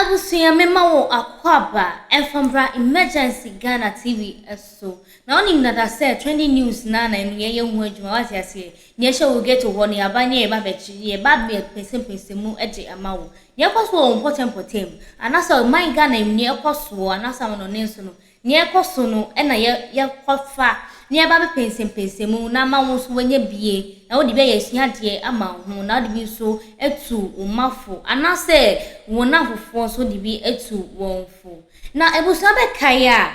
Abusuya mema wo akwaba efambra emergency Ghana TV so na oni nada say trending news na enu ye hu adwuma wati ase ne hye wo get wo ne abanye e ba bechi ye ba be pese mu ede amawo ne kwaso wo potem anasa man Ghana enu ne kwaso anasa no ne nso no ne kwaso no e na ye kwafa ne ba be pese mu na ma wo so wanya bie na wo de be yesua de ama ho na wo de bi so etu umafo anasa wona fofo so de bi etu wonfo na ebusa be kaya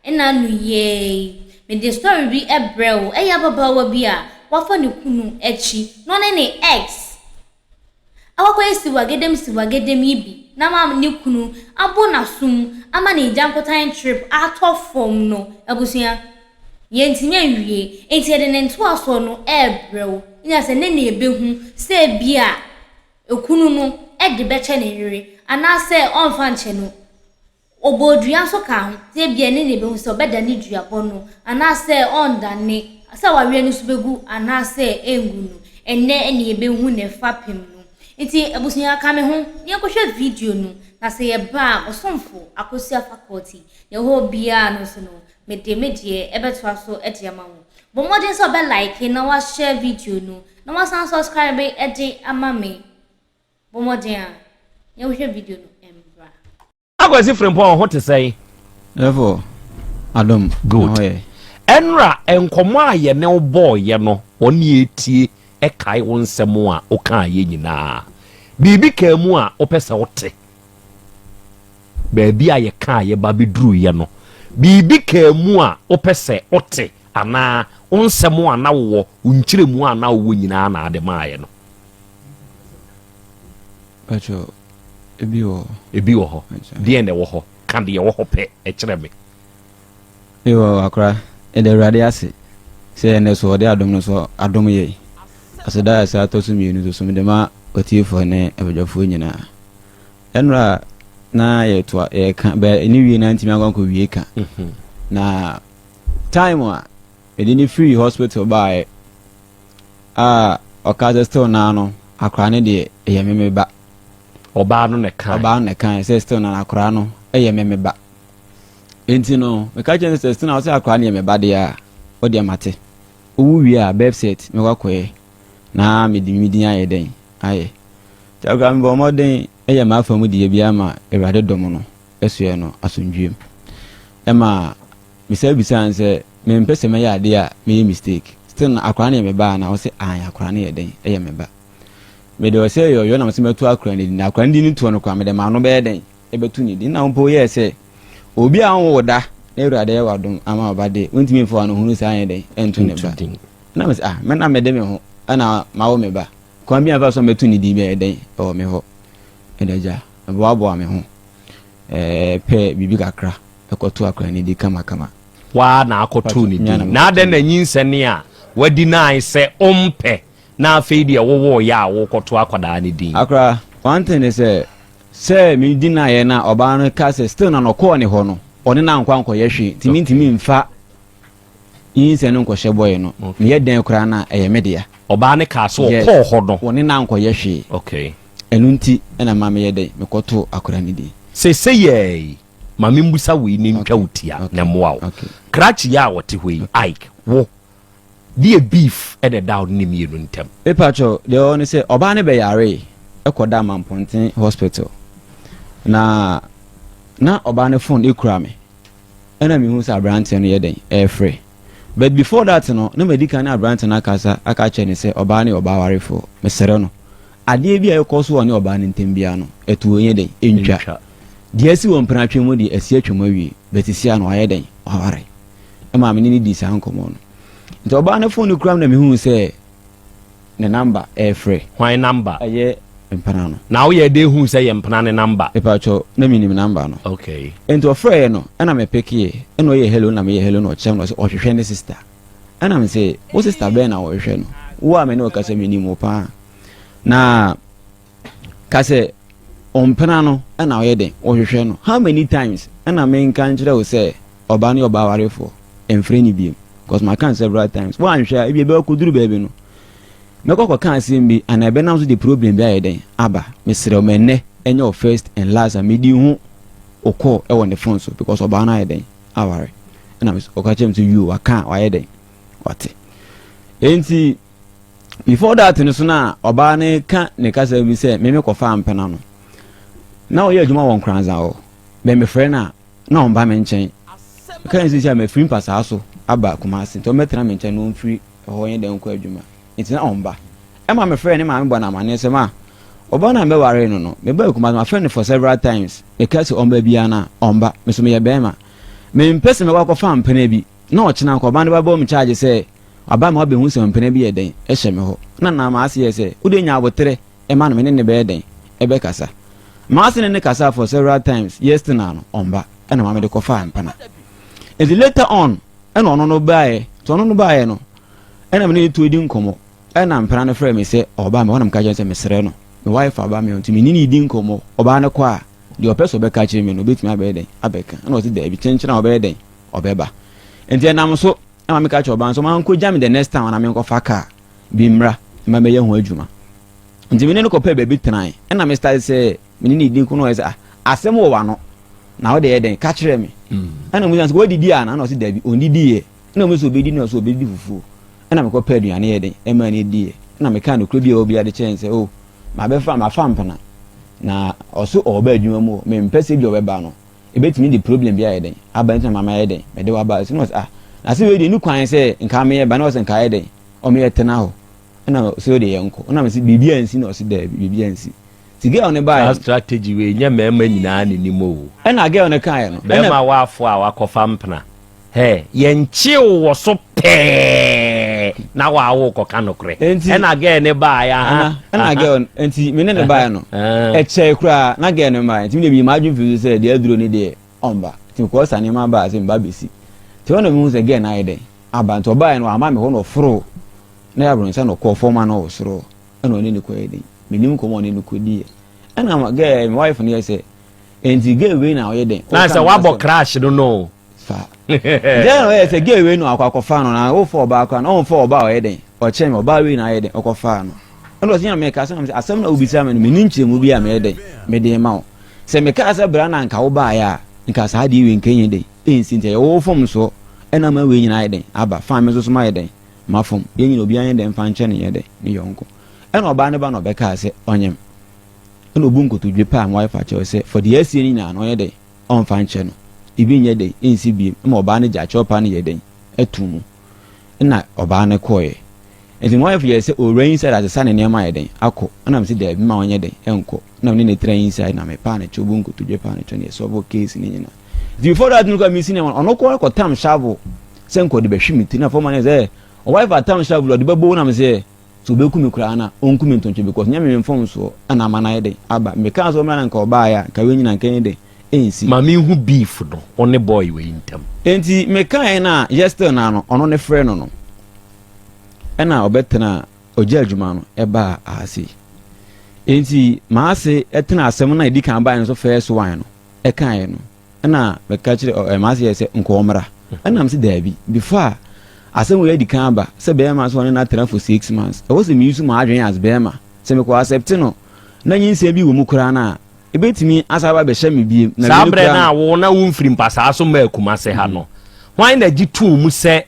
ena nu ye me the story bi ebrew eya baba wa bi a wafa ne kunu echi no ne ex awakwa siwagedem ibi na ma ne kunu abo na sum ama ne jankotan trip atofom no ebusia ye ntimi anwie enti de ne nto aso no ebrew nya se ne ebehu se bia ekunu no ede beche ne yire ana se onfa nche no obodua so ka ho se bia ne ebehu se obeda ne duabo no ana se ondane se wawe ne subegu ana se engu no ene ebehu ne fapem no enti ebusunya ka me ho ne akohwe video no na se ye ba osomfo akosia faculty ye ho bia no so no medie ebeto aso ediama ho bo modern so be like na wa share video no na wa subscribe edi amame bo modern ye ho share video no embra agwasi frempo ho te say therefore Adam good enra enkomo aye ne wo ye no oni etie e kai won nsemo a o kan aye nyina bibi ka mu a opese wote baabi aye kan aye ba beduru ye no bibi ka mu a opese wote ana onsemo ana wo unkyire mu ana wo nyina na ade ma aye no pacho ebi wo ho die ne wo ho kan de wo ho pe e kire me ewo akra e de rade ase se ne so de adom no so adom ye aseda asa to so mienu so me de ma otiefo ne abadwafo nyina enra na ye to e ka be ni wi na ntimi agwanko wie ka na time a e ni free hospital by okaza still na no akra ne de ye meme ba oba no ne kan say still na akra no ye meme ba enti no me ka chen say still na say akra ne ye me ba de a o de mate owu wi a website me kwakoye na medimidi aye den aye taga mbo modern eye ma afamu die bia ma ewade dom no esue no asundwem ema bisa anse me mpese me ya ade a me mistake still na akra ne me ba na o se an akra ne ye den eye me ba me de o se yo na me metu akra ne na akra ndi ni to no kwa me de ma no be den e betu ni di na mpo ye se obi an wo da na ewade ye wadom ama obade wontimi mfo anu hunu se an ye den entu ne ba na me se me na me de me ho ana mawo me ba kwa mi ava so metu ni di be den o me ho edaja abo me ho pe bibi kakra ekotu akra ni di kama wa na akotu ni di na de na nyinse ne a wadi na se ompe na afi de wo ya wo kotu akwada ni di akra one thing is say mi di na ye na oba no ka se still na no ko ne ho no oni na nkwa ye hwe timi mfa yinse no nkɔ boy no me ye den kra na eye media oba ne ka so ko ho no oni na nkɔ ye hwe okay enunti na ma me ye den me koto akra ni di se ye ma me mbusa we ni ntwa utia na moa krachi ya wote hoi ike wo die beef e de down ni mienu ntem e pacho de oni se oba ne be yare ekoda Mamponten hospital na oba ne phone ekura me ena mi hu sa branch no ye den e free but before that no na medical na branch na aka che ne se oba ne oba warefo mesere no ade bia ekoso oni oba ne ntembia no etu onye den entwa de asi won pranatwe mu de asi atwam awie betisia no aye den aware e ma me ni di sa nkomo no nti oba ne phone kura na mi hu se ne number e free why number aye mpana no na wo ye de hu se ye mpana ne number e pa cho na mi ni number no okay enti o free no na me peke e no ye hello na me ye hello no chem no se o hwehwe ne sister ana me se wo sister be na wo hwehwe no wo a me no ka se me ni mo pa na ka se ompana no na wo ye den wo hwehwe no how many times ana me nkan kire wo se oba ne oba warefo emfre ni biem because my can several times wo anhwe e be akuduru baby no me kokko kan sim bi ana be na so the problem bi ayeden aba mesere o menne your first and last and medi hu okọ e won the phone so because oba na eden aware na me okachem to you aka wa eden what enti before that no so na oba na ka ne kasa bi say me kofa ampena no na o ye adwuma won kranza o me friend na on ba me nchen kan si say me free pasa so aba Kumasi to metra me nchen no free ho yen den ko adwuma enti na on ba e ma me friend ma me bo na mane se ma oba na me ware no me ba Kumasi my friend for several times e ka se on ba bia na on ba me so me ye be ma me mpese me kwa fa ampena bi na o chena ko ba ne ba bo me charge say aba ma obe hu se ampena bi ye den e hye me ho na ma ase ye say udenya abotere e ma no me ne be den e be kasa ma ase ne kasa for several times yesterday no on ba e na ma me de ko fa ampena and later on and ono no bae to ono no bae no and am ne to edi nkomo and am pra na frɛ me sɛ oba me wonam ka je sɛ me srɛ no me wife aba me onti me ni edi nkomo oba na kwa de opeso be ka kyerɛ me no betimi aba den abeka and o ti da bi kyenkyena oba den obeba enti nam so am me ka kyerɛ oba so man ko jam the next time na me nko fa ka bi mra ma me ye ho adwuma enti me ne ko pɛ ba bi tran and am start sɛ me ni edi nkono sɛ asɛm wo wa no na o de eden ka kyerɛ me ana mu sanso wodidi ana na o si dabi ondidi ye na mu so obedi na so obedi fufu ana me ko pa aduane ye den e ma na edi ye na me ka no kro bi obi ade kyɛn sɛ o ma be fa ma fa mpana na oso oba adwuma mu me mpɛse bi obeba no e betimi di problem bi aye den aba nta mama ye den me de wa ba so no na se we di ni kwan sɛ nka me ye ba na o se nka ye den o me ye tena ho ana so de ye nko na me se bibia nsi na o se dabi bibia nsi tige on ba strategy we nya mema nyina ne nimo e na ge on kan no be ma wa afo a wakofa mpena he ye nche wo so pe na wa wo koka nokre e na ge ne ba ya ha e na ge on enti me ne ba no e che kura na ge ne ma enti me bi ma adwun fi se de aduro ni de omba ti ko sa ne ma ba se mba besi ti wona mu se ge na ide aba nto ba no ama me ho no fro na ya bro se no ko forma no osro e no ni ko ide minim ko mo ne no kodi e na ma ge my wife ne say enti ge we na oye den na say wa bo crash no fa je no ye say ge we no akwakofa no na wo for ba akwa no for ba oye den o che me ba we na oye den okofa no ndo se me ka asem na obisa me no menim kyeremu bi a me den me den ma o se me ka say bra na nka wo ba ya nka sa di we nkenye den ensi ntia wo fom so e na ma we nyina oye den aba fa me so so ma oye den ma fom ye nyina obi an den fa nche ne ye den ni yonko e no ba ne ba no be ka say onyem no bunko to dwe pa wife a che say for the asie ni na no ye dey on fa nche no ibi nye dey ensi bi ma oba ne ja chopa ne ye dey etumu na oba ne koye enti wife ye say o rain said as san ne ma ye dey akọ na me say dey ma onye dey enko na me ne train inside na me pa ne cho bunko to dwe pa ne cho ne so bo case ni nyina before that no go me senior ono ko tam shavel senko de be hwimiti na for man say o wife atam shavel de bebo na me say so be kumi kura na onkumi ntonche because nya me mfom so ana mana ye de aba me ka so mra nka oba ya ka we nyina nkan de ensi ma me hu beef no one boy we intam enti me kan na yesterday na no ono ne frɛ no no ɛna obetena oja adwuma no ɛba ase enti ma ase ɛtena asɛm na edi kan ba no so first one no ɛkan no ɛna me ka kyerɛ ma ase yɛ sɛ nko omra ɛna me se dabi before asem we edi kan ba se be ma so na tra for 6 months e was me use ma adwen as be ma se me ko accept no na nyinse bi wo mu kura na e betimi asaba be hye me bi na sabre na wo na wo mfiri mpasa so ma Kumasi ha no why na gi tu mu se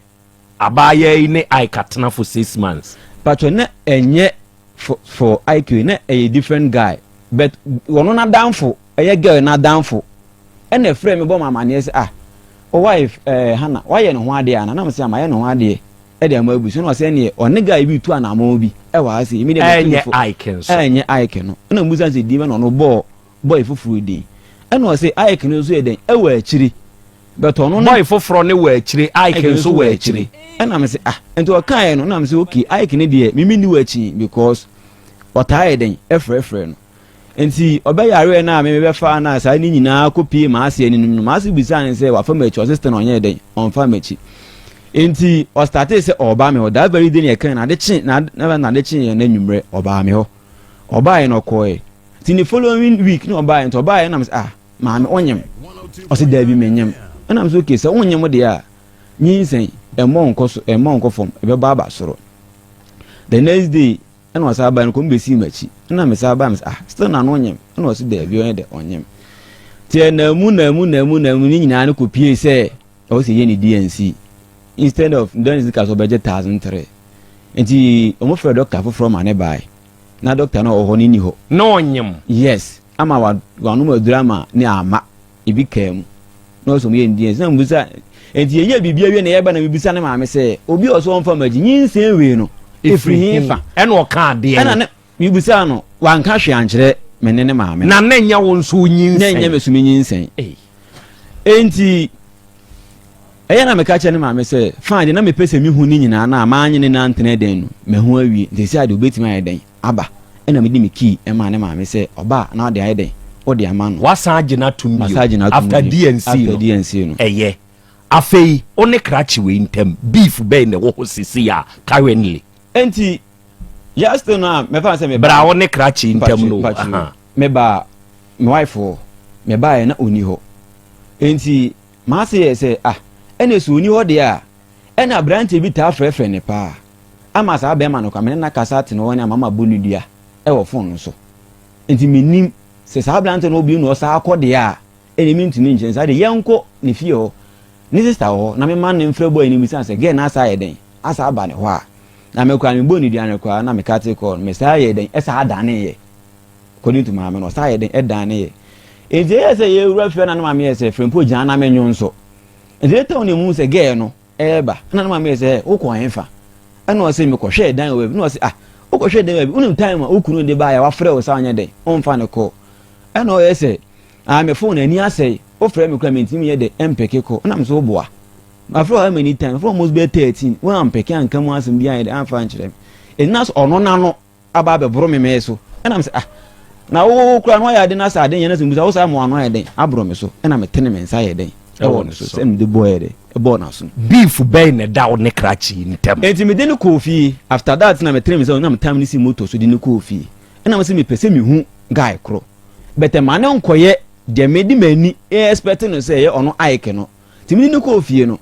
abaye ne I katena for 6 months but na enye for IQ na a different guy but wono na downful eye girl na downful e na frame me bo mama ne say o wife Hana why no ho ade ana na me say amaye no ho ade e de amabu so no say ne one guy bi tu anamo bi e wa say immediately enye ike no na musa say di no boy fufuru di e no say ike no so e den e wa akiri but ono boy fufuru ne wa akiri ike so wa akiri e na me say ento o kan no na me say okay ike ne de mimi ni wa akiri because otae den e frefre no enti obeyare na me be fa na sa ni nyina kopi ma ase ni no ma ase bisa ne say wa fa machi assistant onye den on fa machi enti o start say oba me o that very day ne kan na de chi na de chi na nwumre oba me ho oba no koe ti ni following week no oba enti oba na me say ma me onyem o se da bi menyem na me say okay say onyem de a nyinsen emon nko fom e be baba soro the next day and was aba no ko mbesi machi na me sa ba me still na no nyem na o si da bi o de onyem tie na mu ni nyina ne kopie se o se ye ni DNC instead of don is ka so budget 1003 enti o mo fere doctor from ane bai na doctor na o ho ni ho no onyem yes ama wa no drama ni ama ibi kam no so me DNC na mbusa enti ye bibia wie na ye ba na bibisa na ma me se obi o so onfa magi nyinsen we no efri hinfa ena o ka de ena bibisa no wanka hwe ankyere menene maame na nanya won so nyinsen nanya mesumi nyinsen enti eya na meka kyene maame se fine na me pese mi hu ni nyina na amaanye ne na ntene den no me hu awie nti se ade obetima aye den aba ena me di me key e ma ne maame se oba na ade aye den o de ama no wasa agina tumbi after DNC no eye afei one krachi we ntem beef be ne wo sisi ya currently enti yes to na me fa se me bra one krachi ntem no me ba me wife me ba na oni ho enti ma se se ene so oni ho de ena branch bi ta frefre ne pa ama sa be ma no kwa me na kasa te no woni mama bonu dua e wo phone so enti menim se sa branch no obi no sa akode ene mi ntumi nchen sa de yenko ne fie ho ni sister ho na me man ne mfre boy ni mi san se ge na sa ye den asa aba ne ho na me kwa me bonu dua ne kwa na me ka te call me sa ye den e sa adane ye according to mama no sa ye den e dane ye enti ye se ye wura fie na na mama ye se frempo gyan na me nwon so enti te oni mu se ge no eba na mama ye se wo ko enfa ana o se me ko hwe dan we na o se wo ko hwe dan we unim time o kunu de ba ya wa frɛ wo sa anya den on fa ne ko ana o ye se me phone ani asɛ o frɛ me kura me ntimi ye de mpeke ko na me so boa ma frɛ how many time for almost be 13 when mpeke anka mu asem bia ye de anfa nkyerɛ me enas ono na no aba be bro me so ana me se na wo kura no ya de na sa den ye na se mbusa wo sa mo ano ya den abro me so ana me tene me nsa ye den e wo no so se me de boy de e bo na so beef be ne da wo ne krachi ntem enti me de ne kofi after that na me tene me so na me tam ni si motor so de ne kofi ana me se me pese me hu guy kro bete mane onkoye de me di mani e expect no say ye ono aike no ti me ne kofi no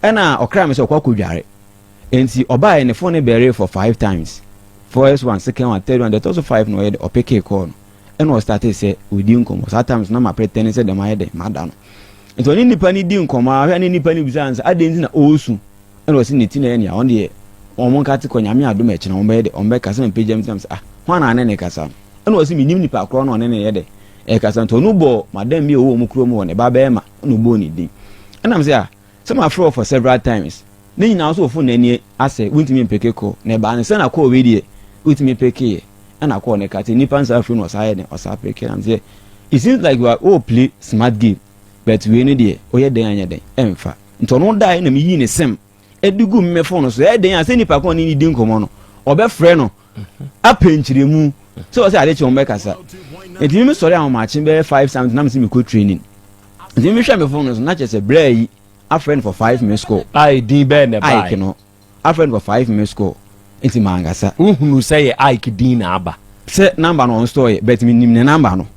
ana okra me so kwa kodware enti oba ye ne phone bere for 5 times first one second one third one that also 5 no ye de opeke call and we started say we di nkomo sometimes na ma pretend say dem ayede madano ento ni nipa ni di nkomo ahwe ni nipa ni bisanse adenzi na osu and we see neti na ye nia on de omon ka ti konya me adom echi na ombe de ombe kasa na page am ho na ne kasa and we see minim nipa kro no ne ye de e kasa nto no bo madam bi owo mu kro mu won e ba ba ma no bo ni di and am say some are for several times ni nyina so ofo na ni ase wuntimi mpeke ko na ba ne se na ko we die wuntimi peke and call ne kati nipa nsa afro no saye ne osa peke am say it seems like you are all play smart game but we no dey oye den anya den emfa nto no dai na me yi ne sem edugu me phone so e den ase nipa ko ni di nkomo no obe frɛ no apenchiremu so o say ade chombe kasa enti me sorry am ma chi be 5 something na me see me go training enti me hwɛ me phone so na che say bra yi a friend for 5 minutes score ai di be ne bai ai no a friend for 5 minutes score enti mangasa uhunu say Ike din na aba se number no on store but me nim ne number no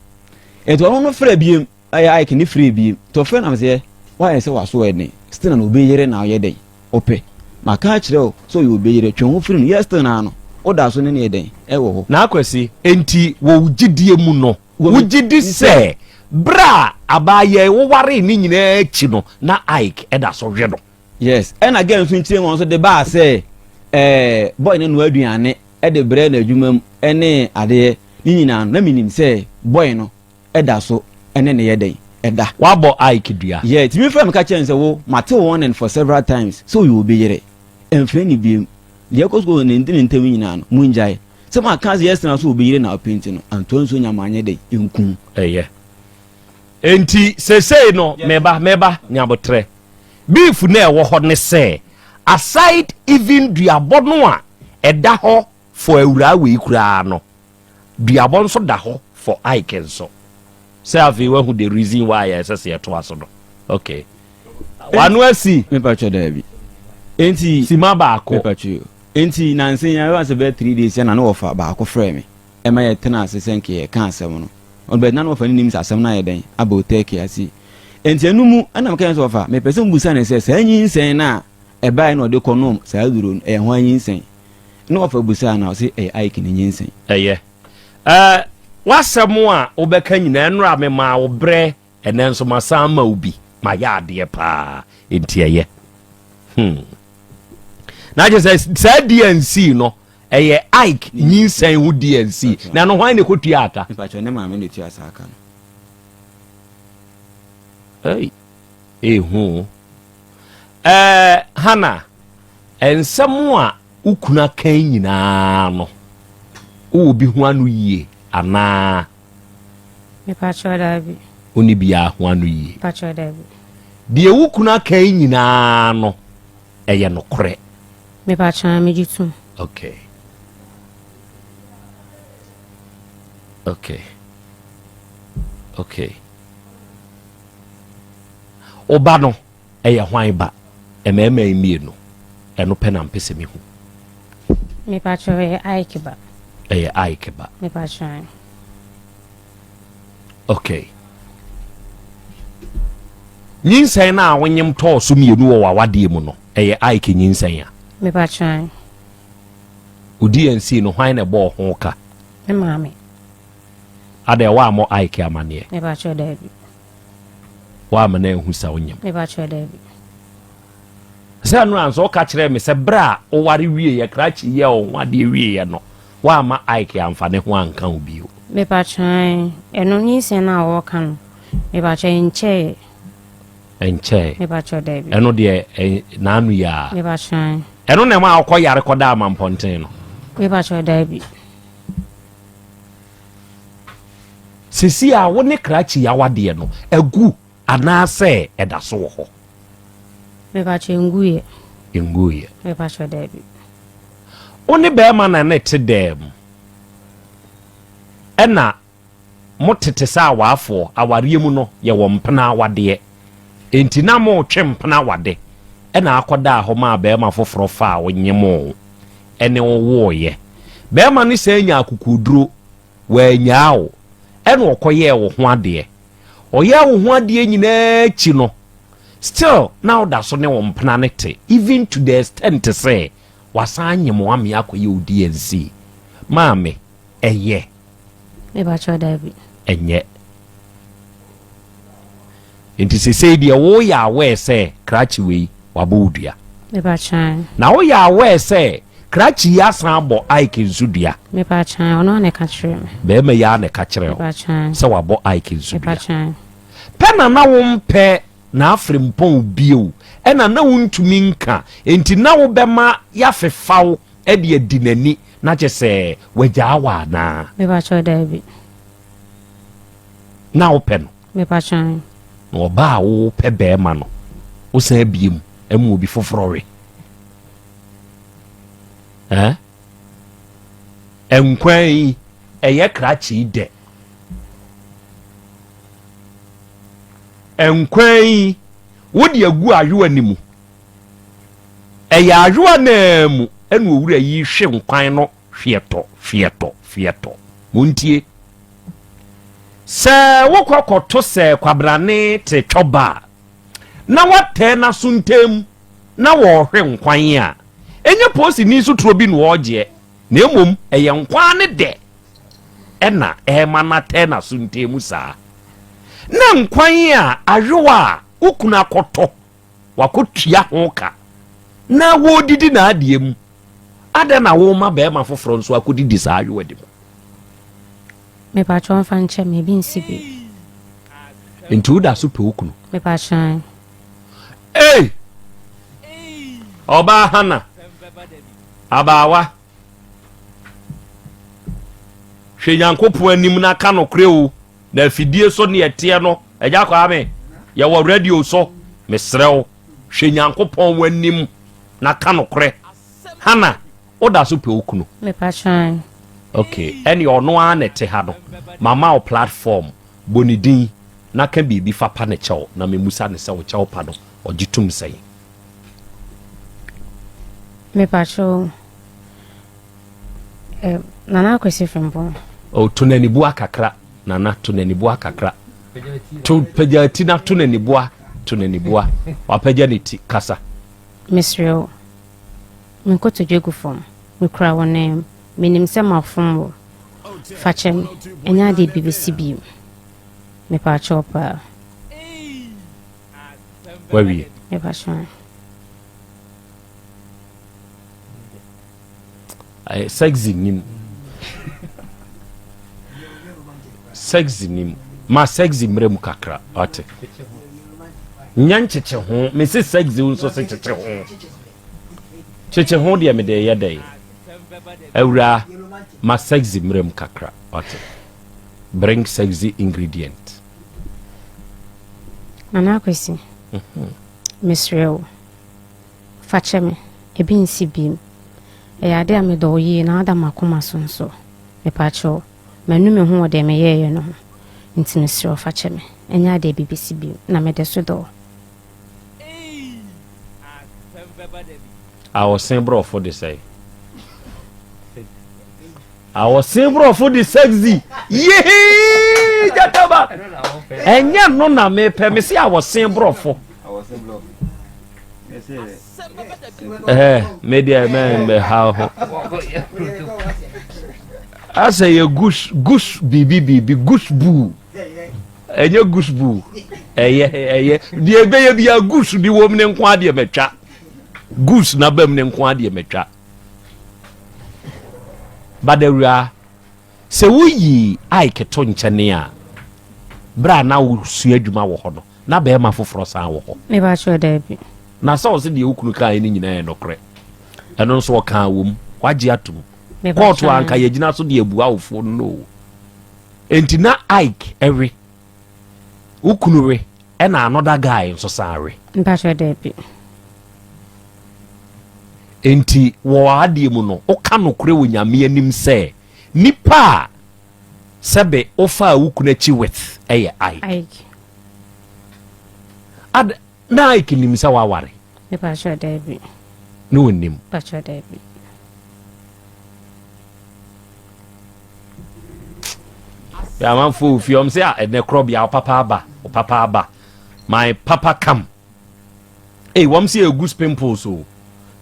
enti ono no frɛ biem ay Ike ni frɛ biem to frɛ na me say why say waso ene still na obeyere na ye den ope maka kire o so you obeyere twen ho frɛ no yes still na no o da so ne ne den e wo ho na akwasi enti wo gidie mu no wo gidi se bra abaye wo ware ni nyina chi no na Ike e da so hwe no yes and again so nchire won so de ba say boy ne no aduane e de bre na adwumam ene ade ni nyina na minim say boy no e da so ene ne ye den e da wa bo Ike dua yeah ti mi fam ka chen say wo mate one and for several times so you obeyere emfe ni biem le ko so ne ntin ntam nyina no munjai se ma kan yes na so obeyere na openti no anton so nyamanye den enkun eye enti sesei no meba nyabotre beef na e wo ho ne say aside even duabo no a eda ho for awura we kura no duabo nso da ho for Ike nso self we who the reason why I say to aso no okay wanu asi me pa cho da bi enti sima ba ko me pa cho enti na nsen ya wa se be 3 days na no ofa ba ko frɛ me e ma ye tena asesenke ye kan asɛm no on be na no ofa ni nim asɛm na ye den aba Otecfm asi enti anumu anam kan so ofa me pese mbusa ne se sanyi nsen na e bai no de konom sa duro e ho anyi nsen no ofa busa na o se e Ike ni nsen eye wasɛm a wobɛka nyina ɛnora me ma wo brɛ ɛnɛ nso masan ma wo bi ma yɛ adeɛ paa enti ɛyɛ na gye sɛ saa DNC no ɛyɛ Ike nyinsɛn ho DNC na no hwan ne kɔtua aka mpacho ne maame ne tua saa aka no ehu Hana ensɛm a ukuna kan nyinaa no wo bi ho anu yie ana me pacho dabi oni bia ho anu yie pacho dabi de ukuna kan nyinaa no ɛyɛ no korɛ me pacho me jitu okay oba no ɛyɛ hwan ba ɛmɛɛmɛ imienu ɛno pɛ na mpɛsɛ me hu me pacho Ike ba ɛyɛ Ike ba me pacho okay nyinsɛn na wonyem tɔɔ so mienu wɔ wawadeɛ mu no ɛyɛ Ike nyinsɛn a me pacho DNC no hwan na bɔɔ ho ka me maame ada wa mo Ike amaneɛ me pacho dabi wa ma na ehu sa wonyem me pacho dabi sɛ no anso ka kyerɛ me sɛ bra o ware wie yɛ krachi yɛ o wade wie yɛ no wa ma Ike amfa ne ho anka wo bio me pacho eno nyinsen na wo kan me pacho enche me pacho dabi eno de na anu ya me pacho eno na ma akɔ yare kɔda amamponten no me pacho dabi sisi a wo ne krachi ya wade no agu anase ɛda so wɔ hɔ me pacho nguye me pacho dabi oni be ma na ne te dem ɛna motete sa waafo aware mu no ye wo mpena wade enti na mo twe mpena wade ɛna akɔda hɔ ma be ma foforo fa a wonyemo ɛne wo wo ye be ma ne sɛ nya akukuduro wa nyaawo ɛna ɔkɔyɛ wo ho ade ɔyɛ wo ho ade nyinaa chi no still now da so ne wo mpena ne te even to the extent say wasan nyemo ame akoye DNC maame ɛyɛ me pacho dabi enye enti se dia wo ya awe se krachi we wabodua me pacho na wo ya awe se krachi ya san abo Ike nsudua me pacho ono ne ka kyerɛ me be ma ya ne ka kyerɛ me pacho se wabo Ike me nsudua pacho pena na wo mpɛ na afrimpon bio ɛna na wo ntumi nka enti na wo bɛma ya fefaw ɛde adinani na kyɛ sɛ wagyaa na me pacho dabi na wo pɛ no me pacho na ɔba a wo pɛ bɛɛma no wo san biem ɛmu obi foforɔ we ɛnkwan yi ɛyɛ krachi dɛ ɛnkwan yi wodi agu ayoa ni mu ɛyɛ ayoa na mu ɛna owura yi hwe nkwan no hwietɔ montie sɛ wokɔkɔto sɛ kwabrane te twɔba na watɛ na so ntam na wɔhwe nkwan a enye posi ni so tro bi no wɔgye na emom ɛyɛ nkwan ne de ɛna ɛma na tɛ na so ntam saa na nkwan a ayoa ukuna kɔtɔ wakotua ho ka na wodidi na adie mu ada na wo ma be ma foforo nso akodidi saa ayoa de mu me pacho mfa nche me bi nsibi ntu da so pe okunu me pacho Oba Hana abawa hwe Nyankopon anim na ka no kre o na afidie so ne etie no agya kwa ame ye wo radio so mesrew hwe Nyankopon wanim na ka no kre Hana oda so pe okunu me pacho okay any ono an ete ha no mama o platform bonidin na ka bibi fa pa ne chew na memusa ne se wo chew pa no ogitum sei me pacho nana kwesi frempon o tunanibu akakra nana tunanibu akakra to pejati na tunanibu wapeja ni ti kasa Misreo me koto jegu fom me kra wonem menim se mafom wo Fachem, and I did BBC beam. Me pa chopper. Where we? Me pa sure. Sexy nim. Sexy nim. Ma sexy mrem kakra. Ate. Nyancheche ho. Me se sexy unso se cheche ho. Cheche ho dia me de yedai. Ewra ma sexy mrem kakra. Ate. Bring sexy ingredient. Nana kwesi. Miss Real. Fachem, e bin si beam. E ade ame do yi na ada makoma sonso me pacho manu me ho de me ye no nti me sro fa cheme enya de BBC bi na me de so do I was saying bro for the say I was saying bro for the sexy yeah jataba enya no na me pe me say I was saying bro for media man be how I say a goose bibi goose boo enye goose boo die be bia goose di wo mne nko ade metwa goose na bam ne nko ade metwa badawura se wuyi aike to nchene a bra na wo su adwuma wo ho no na be ma foforo san wo ho me ba cho da bi na so se de okunu kai ni nyina enokre eno nso o kan wom kwaje atum court anka yegina so de abu awofo no entina Ike every okunu we na another guy nso sare ba cho da bi enti wo ade mu no o ka no kure wo nyame anim se nipa sebe ofa okunu achi with eye Ike ad na Ike nim sa wa ware me ba cho da bi no nim ba cho da bi ya man fu fiom say a ne krobia papa aba my papa come hey wam see a goose pimples so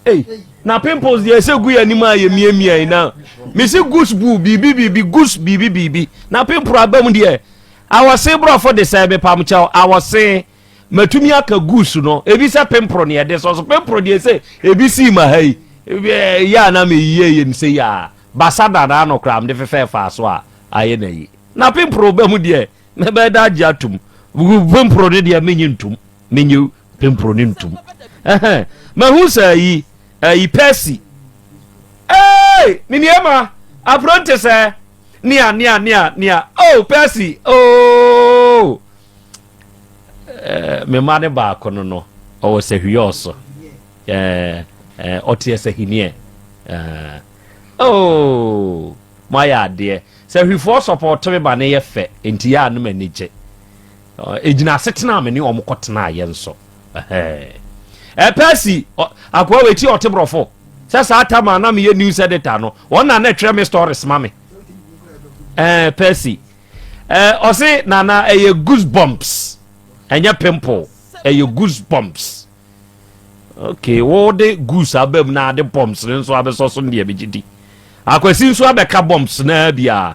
hey na pimples dey say gu yanima ye miemie na me say goose boo bibi goose bibi na pimple abam dey I was say bro for the say be pam chow I was say matumi aka goose no ebi say pimple ne dey so pimple dey say ebi si ma hai ya na me ye nse ya basada na no kram de fefe fa so a aye na yi na pimple ba mu de me be da agya tum pimple de de menyintum menyu pimple ni ntum ma hu say yi Percy miniema apprentice nia oh Percy oh me mane ba kono no o se hwioso otie hinie oh my ade se hwifo support me ba ne ye fe enti ya no manage ejina setena me ne omkotena ye nso Percy akwa weti otebrofo sasa atama na me ye news editor no wona na twa me stories mame Percy o na goosebumps enya pimple goosebumps okay wo de goose abam na de bumps nso abeso so ne abegidi akwasi nso abeka bumps na bia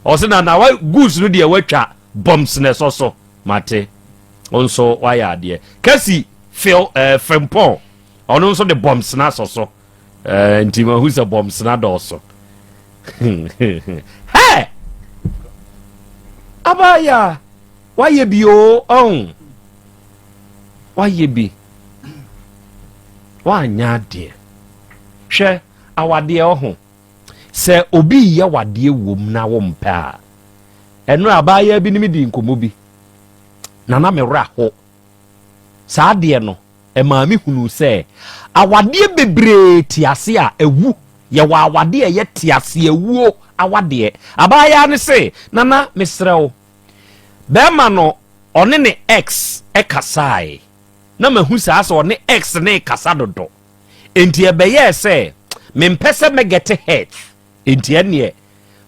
o na wa goose no de watwa bumps na so mate onso waya ade kasi feel frempon ono nso de bumps na so ntima who's a bumps na do so hey abaya why be o on why be wanya de hwe awade ho se obi ye wade wom na wo mpa eno abaya bi ni di nkomo bi na me ra ho saa de no e ma mi hunu se awade bebre tiase a ewu ye wa awade ye tiase ewu awade abaya ne se nana mesrew be ma no one ne x e kasai na mahu saa so ne x ne kasa dodo enti e be ye se me mpese me get head enti ene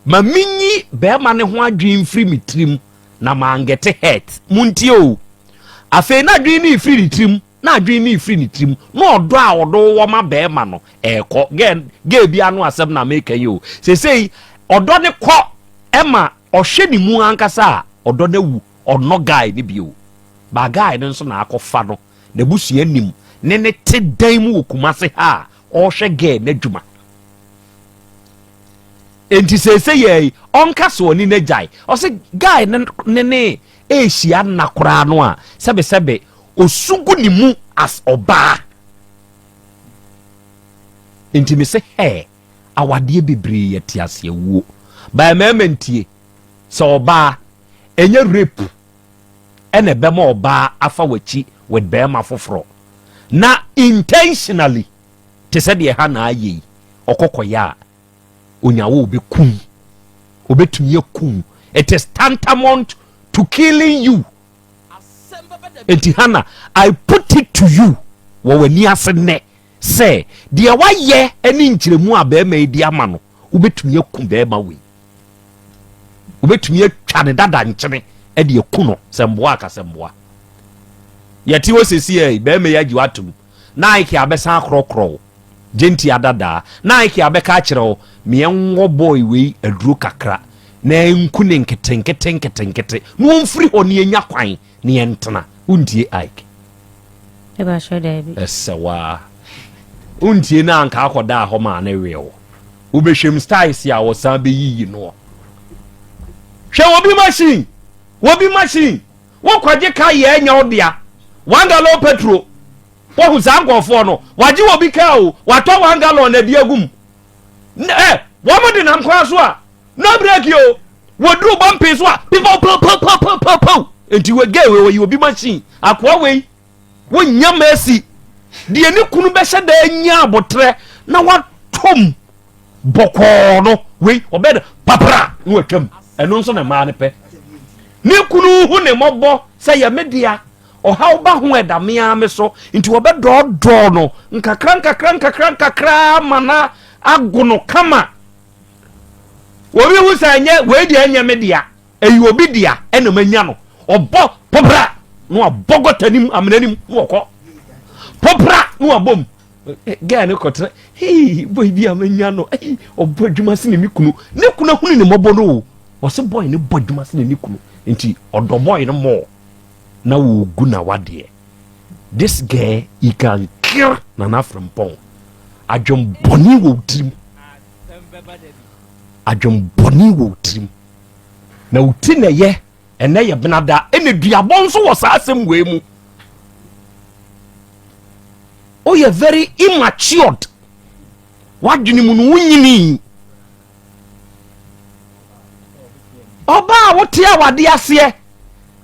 ma minyi be ma ne ho adwen free mitrim na ma get head munti o afi na adwen ni free mitrim na adwen ni free mitrim no odo a odo wo ma be ma no e ko ge bia no asem na make you say odo ne ko Emma ohwe ni mu ankasa odo na wu ono guy ni bio ba guy no nso na akofa no na busu anim ne te dan mu okumase ha ohwe ge na dwuma enti sese ye onka so ni na jai o se guy ne ehia na kora no a sebe osugu ni mu as oba enti me se he awade bebre yeti ase wuo ba mementie so oba enye rape ene bema oba afa wachi with bema foforo na intentionally te said ye ha na ayi okokoya onyawo obekum obetumye kum it is tantamount to killing you enti hana I put it to you wo wani ase ne say de waye ani nkyiremu a bema edi ama no obetumye kum bema we obetumye twa ne dada nkyene e de ekuno semboa aka semboa yati wo sesi e bema yaji watum na iki abesa akrokro genti adada na iki abeka akire me enwo boy we aduro kakra na enku ne nkete no mfiri ho ne enya kwan ne entena undie ike eba shoda bi esewa undie na anka akoda ho ma na wewo ubehwem styles ya wo san be yiyi no hwe obi machine wo kwaje ka ye enya odia 1 gallon petrol wo hu zangofo no waje obi ka o wato 1 gallon na dia gum wo mo de nam kwa so a no break yo wo dru bompe so a po enti we ge we obi machine akwa we wo nya mesi de ni kunu be hye da nya abotre na watom boko no we obed papra no atwam eno nso na ma ne pe ni kunu hu ne mobo se ya media o ha ba hu edamea me so nti obed do no nkakra mana agono kama obi hu sa nye we di anya media eyi obi dia eno manya no obo popra no abogotanim amenanim no okọ popra no abom ga ne kotre hey boy bi amanya no obo adwuma se ne kunu hunu ne mobo no o se boy ne bodwuma se ne kunu nti odo boy no mo na wo gu na wade this guy he can kill na Frimpong adwom boni wo trim na uti na ye ene ye benada ene duabon so wo sa asem we mu o ye very immatured wadwini mu no wunyini oba wote awade ase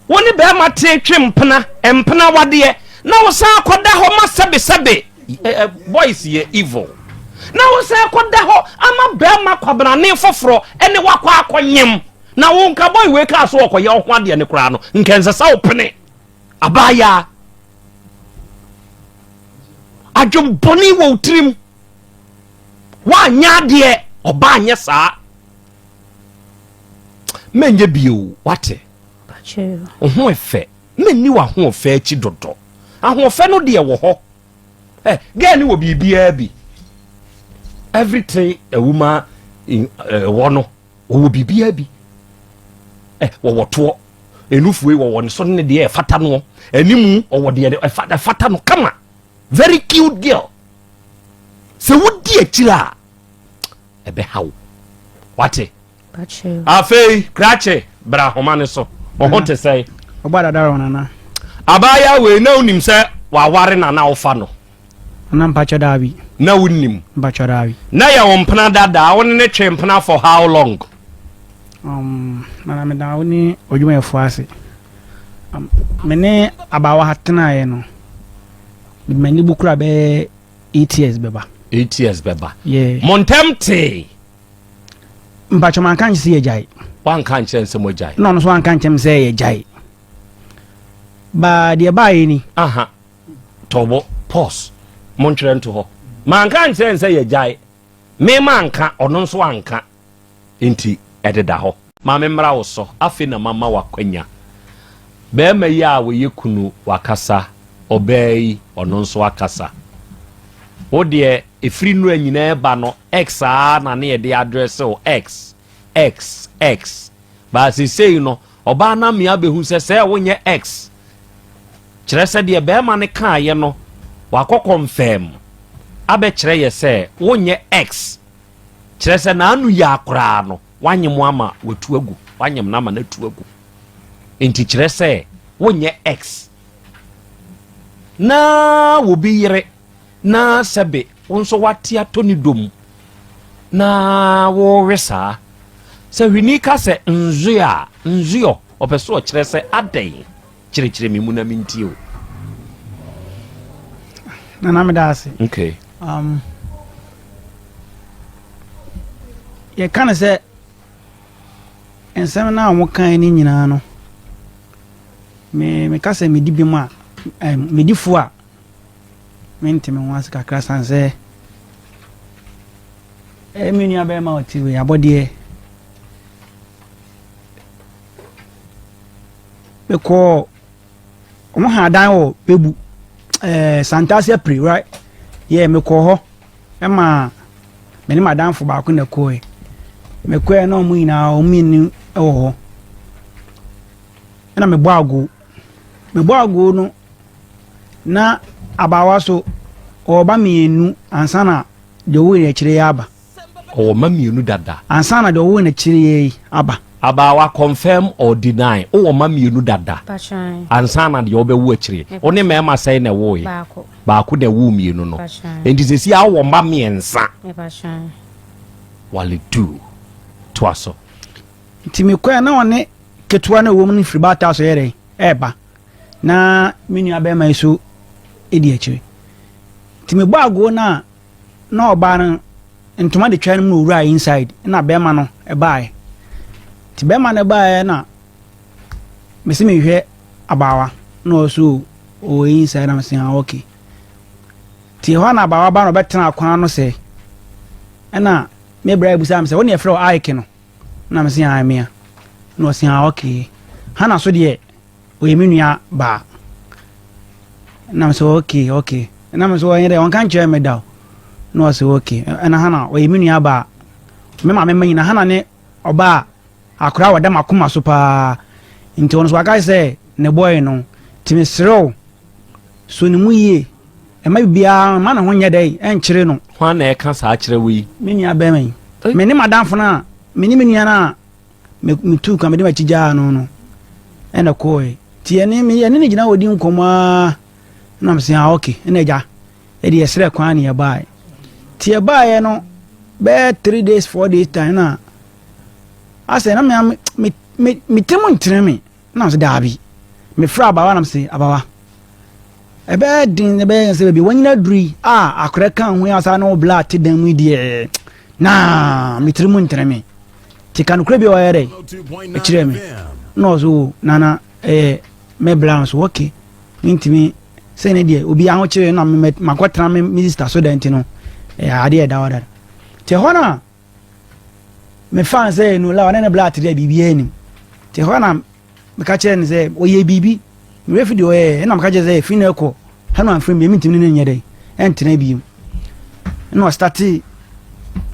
woni be ma te twempena empena wade na wo sa akoda ho ma sebe boys ye evil na wo sa akoda ho ama be ma kwabrane foforo ene wakwa akonyem na wo nka boy we ka so okoye ho ade ne kura no nkense sa opene abaya adwom boni wo trim wa nya de oba anya sa menye bio wate ho efe menni wa ho efe achi dodo aho efe no de wo ho gani wo bibia bi everything a woman in wono wo bibia bi wo woto enufue wo won so ne de fata no animu wo de fata no kama very cute girl se wodi akira ebe hawo wate afei krache bra homane so ho te say ogbada daro nana abaya we na unim se wa ware na ofa no na mpacho dabi na unim mpacho dabi na ya wompana dada won ne twempana for how long na me da woni odwuma efo ase mene abawa hatena ye no meni bukura be 8 years beba yeah montemte mpacho man kan si ye jai wan kan chen se mo jai no so wan kan chem se ye jai ba de ba yi ni aha tobo pause montren to ho man kan chen se ye jai me man ka ono so anka enti ededa ho ma me mra wo so afi na mama wakwanya be ma yi a wo yekunu wakasa obey ono so akasa wo de efiri nu anyina ba no x na na ye de address o x x ba say no oba na me abehu se wonye x kire se de be ma ne ka ye no wako confirm abe kire ye se wonye x kire se na anu ya akora no wanyem ama watu agu wanyem na ma na tu agu enti kire se wonye x na wo bi yire na sebe wonso wate atoni dom na wo wesa se hwini ka se nzio opeso kire se adai kire mi mu na minti o na me da ase okay ye kan se ensem na wo kan ni nyina no me ka se me di bi mu a me di fu a me ntime ho ase kakra san se me nua be ma oti we abode be ko omo ha dan wo bebu Santasia pre right yeah me ko ho e ma me ni madam fo ba ko na ko e me ko e no mu ina o mi ni e wo ho na me bo ago no na abawa so o ba mienu ansana de wo ni kire ya aba o ma mienu dada ansana de wo ni kire aba abawa confirm or deny o ma mienu dada ansana de obewu akire oni me ma sai na wo yi ba ko de wu mienu no enti se si awo ma miensa wale do to aso nti me ko na one ketua na wo mu ni free bata so yere eba na menu abe mai so edi akire nti me bago na oba no ntoma de twa no wura inside na be ma no eba ti be ma na eba na me se me hwe abawa no so o inside na me se okay ti ho na abawa ba no betena akwana no se na me bra ibusa me se woni e frɛ Ike no na me se amia no se okay hana so de o yeminua ba na me se okay na me so yere on kan kye me da no se okay na hana o yeminua ba me ma nyina hana ne oba akura wada makoma so pa nti on so aka se ne boy no ti me srew so ni mu ye e ma bia ma na ho nya dai en kire no ho na e ka sa kire wi menua ba mai me ni madam fo na me ni menua na me tu ka me de ma chija no ena koy ti ene me ene ni gina wodi nkoma na me se okay ena ja e de esre kwan ne ya bai ti e bai no be 3 days 4 days time na ase na me temu ntre me na se daabi me fra abawa na me se abawa ebe din ebe se be wanyina duri akore kan ho asa na obla te dan mu die na me temu ntre me ti kan kure bi o yere e kire me no so nana me bla so okay ntimi se ne die obi aho kire na me makwatra me minister so dan ti no ade e da wada te hona me fan say no la wana na bla te bibi anim te hona me ka kire ne say oye bibi me refi de oye na me ka kire say fi na ko hanu an frame me ntimi ne nya dai entena bi no start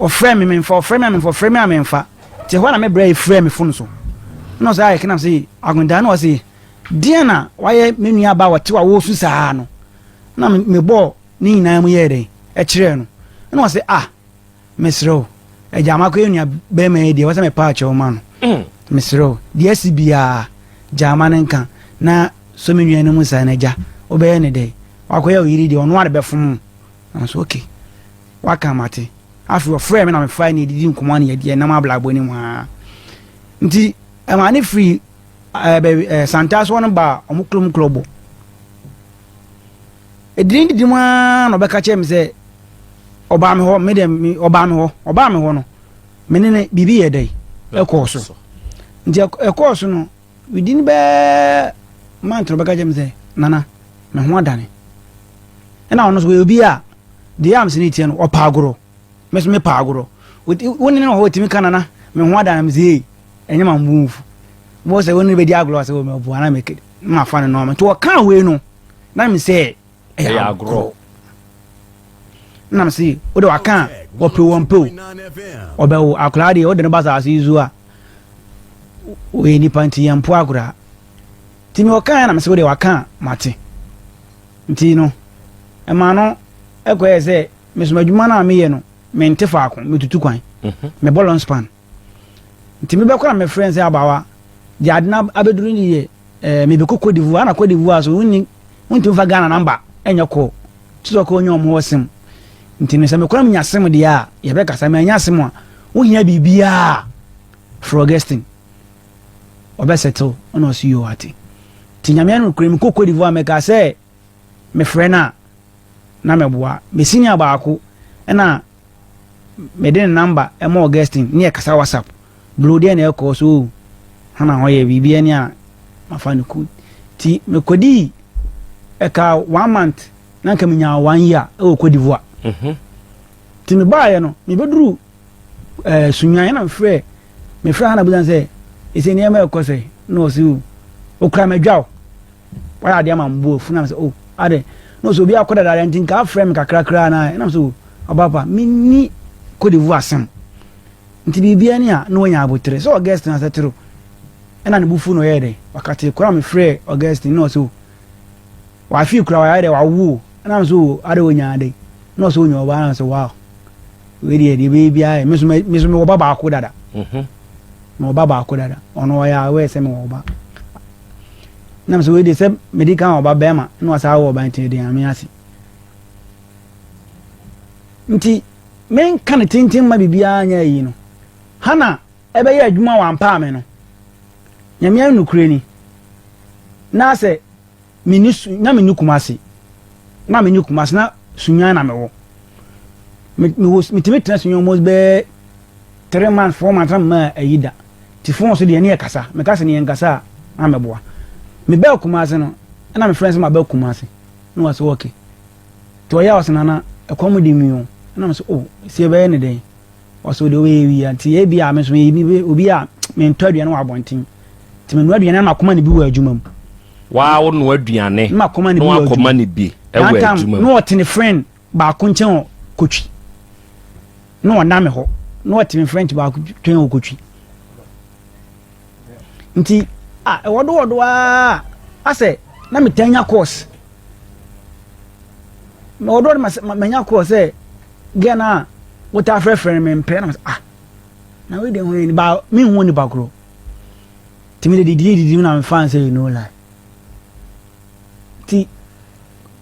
o frame me for frame me fa te hona me bra frame phone so no say I can say agunda no say diana waye menua ba wate wa wo su saa no na me bo ni nyina mu ye dai e kire no no say mesro e jama ko enua be me de wasa me pa che o ma no mesro de asibia jama nka na so menua no mu sa na ja obe ne dai wakoya oyiri de ono ade be fom na so okay waka mate afi o frame na me fa ni didi nkomo na ye de na ma blagbo ni mu ha nti amani free Santas one ba omuklum club e didi di mu no be ka che me se oba me ho me dem oba me ho no me ne bibi ye dai e course nti e course no within be mantro be ka che me se nana me ho adane ena ono so we obi a de am se ni tie no opagoro me pagoro woni ne ho timi kanana me ho adane me se enyama mbufu mo se woni be di agro se wo me obu ana me ma fa ne no me to kan we no na me se e agro na me se o de wa kan o pe won pe o be wo akla de o de no basa se izu a we ni panti ya mpo agora timi okan na me se wo de waka mate nti no e ma no e ko ye se me so madwuma na me ye no me nte fa akon me tutu kwan me bolon span nti me be ko na me friends abawa di adna abeduru ni ye me be kokko divu ana ko divu aso unni unti fa Ghana number enye ko tiso ko onye omo wosem nti no se me ko na me nyasem de a ye be kasa me nyasem a wo hia bibia frogesting obeseto ono si yo ati ti nyame no kure me kokko divu a me ka se me frena na me boa me senior baako na me den number e mo Augustine ni e kasa WhatsApp blue dey na e ko so hana hoye bibia ni a mafani ku ti me kodi e ka 1 month na ka me nya 1 year e o kodi voa ti me ba ye no me beduru sunyan na me frɛ hana budan se ise ni e ma e ko se no so o kra me dwaw wa ade ama mbo funa se o ade no so bi akoda da ntin ka frɛ me kakra na na so obaba minni kodi voa asem nti bibia ni a no nya abotre so August na setro ena ne bufu no yede wakati kura me frɛ August no so wa fi kura wa yede wa wu na so ade onya ade no so onya oba na so wow we dey bibia me so me obaba akoda da no obaba akoda da ono ya we se me oba na so we dey se medical oba bema no asa wo oba nti dey ame ase nti men kan tintin ma bibia anya yi no hana ebe ye adwuma wa mpa me no nyame nukure ni na se minisu na minikumase na minikumase na sunya na mewo me timi tena sunya almost be 3 months 4 months ma ayida ti fon so de ne e kasa me kasa ne en kasa na meboa me be kumase no na me friends ma be kumase no was okay to ya was nana e komudi mi o na me so oh se be ne den waso de we wi anti e bia me so mi obi a me ntodua na wabontin ti me no aduane na akoma ne bi wa adwuma mu wa wo no aduane na akoma ne bi wa akoma ne bi e wa adwuma no otene friend ba ko nchen kotwi no na me ho no otene friend ba ko twen kotwi nti e wodo a ase na me tanya course me wodo ma nya course Ghana what a friend me pen na we dey when ba me hu ni bakro timi di na me fan say you know lie ti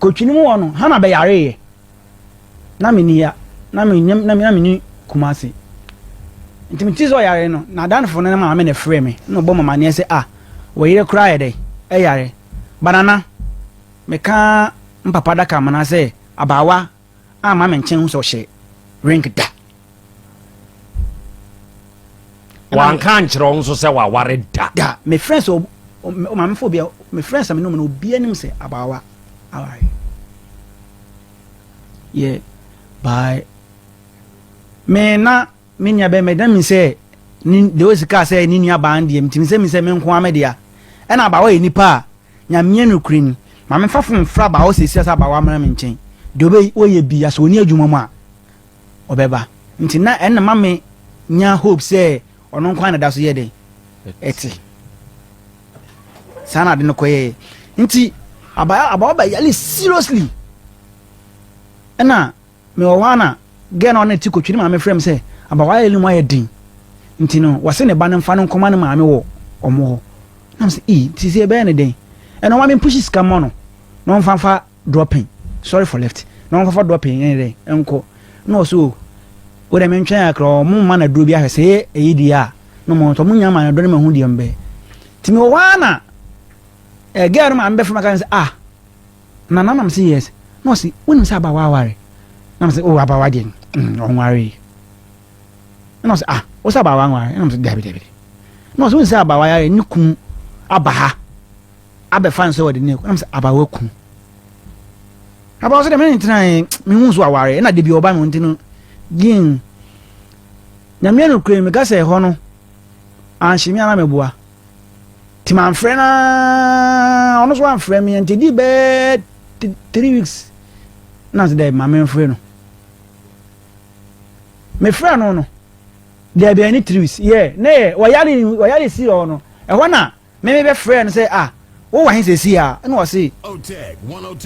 kotwini mu wono hana be yare ye na me ni ya na me ni kumasi ntimi ti so yare no na dan fo na ma me na frɛ me no bo mama ne say wo yire kra ye dey e yare banana me ka mpapa daka mana say abawa ama me nchen so hye ring da wan kan chiro nso se wa ware da me friends o ma me phobia me friends am no no obi anim se abawa aware ye bye me na me nya be me da mi se ni de o sika se ni nua ban de mi se me nko amedia e na abawa enipa nya me no krini ma me fafo mfra ba o se sia abawa mara me nchen de obe o ye bia so ni adwuma mu a obeba nti na en ma me nya hope say ono nkwa na da so ye den eti sana de no koye nti aba ba yale seriously ena me wo wana gen on eti kotwini ma me frem say aba wa yale mu aye din nti no wase ne ba ne mfa no nkoma ne ma me wo omo ho na say ti se be ne den eno ma me push scam no no mfa dropping sorry for left no mfa dropping en den enko no so o de mentwen akro mo ma na duro bi ahwese eyidi a no mo to munya ma na duro ma hu di mbe timi o wana girl ma mbe fama kan say na nam say yes no si woni say abawa ware nam say oh abawa den on ware no say o say abawa ware nam say dabi no so woni say abawa yare ni kum abaha abe fan say wodi ne nam say abawa kum abawa say de me ntina me hu so aware na de bi oba me ntino gin nyame no kure me ka say ho no anhimi ana meboa ti man frɛ na ono so an frɛ me nti di be 3 weeks na so dey ma me frɛ no me frɛ no there be any trees ne wayali si no e ho na me be friend say wo wa hin say si no wa say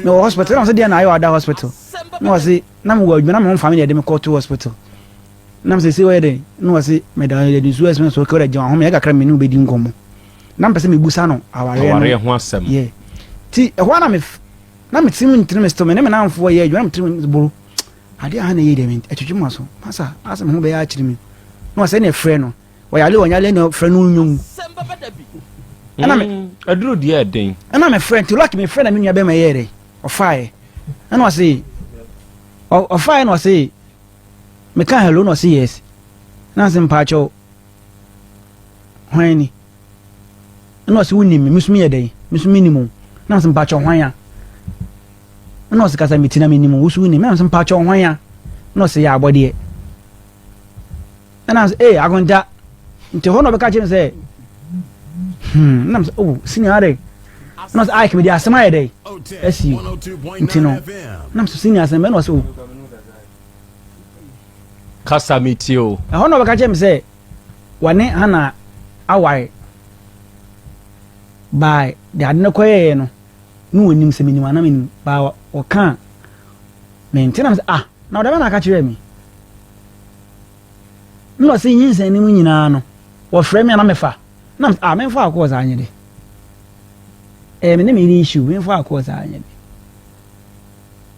no hospital na say dia na ayo ada hospital no wa say na me wa adwuma na me family dey me call to hospital na me say we dey no wa say me da dey so expense so kore jama ho me ga kra me no be di nkomo na me say me busa no aware ho asem ti e ho na me timu ntrim sto me na me na amfo ye adwuma me timu buru ade ha na ye dey me atwetwuma so masa asem ho be ya akiri me no say na frɛ no wayale wanyale no frɛ no nyum ana me aduru dia den ana me frɛ to like me frɛ na me nua be ma yere ofae ana o say ofae no say me ka hello no say yes na se mpa cho hwani ana o say woni me musumi ye den musumi ni mu na se mpa cho hwan ana o say kasa metina me ni mu wusu ni me na se mpa cho hwan ya na o say ya abode ana agonda nti hono be ka che me say nam senior no say I can be asema ye dey esi nti no nam senior asema no say kasa mitio hono be ka che me say wane hana awai by the adne koye no no wonim se minim ana minim ba o kan me nti nam say na o de na ka che me no say yin se ni mu nyina no wo frɛ me na me fa na me fa akọ za anyede me ne me issue me fa akọ za anyede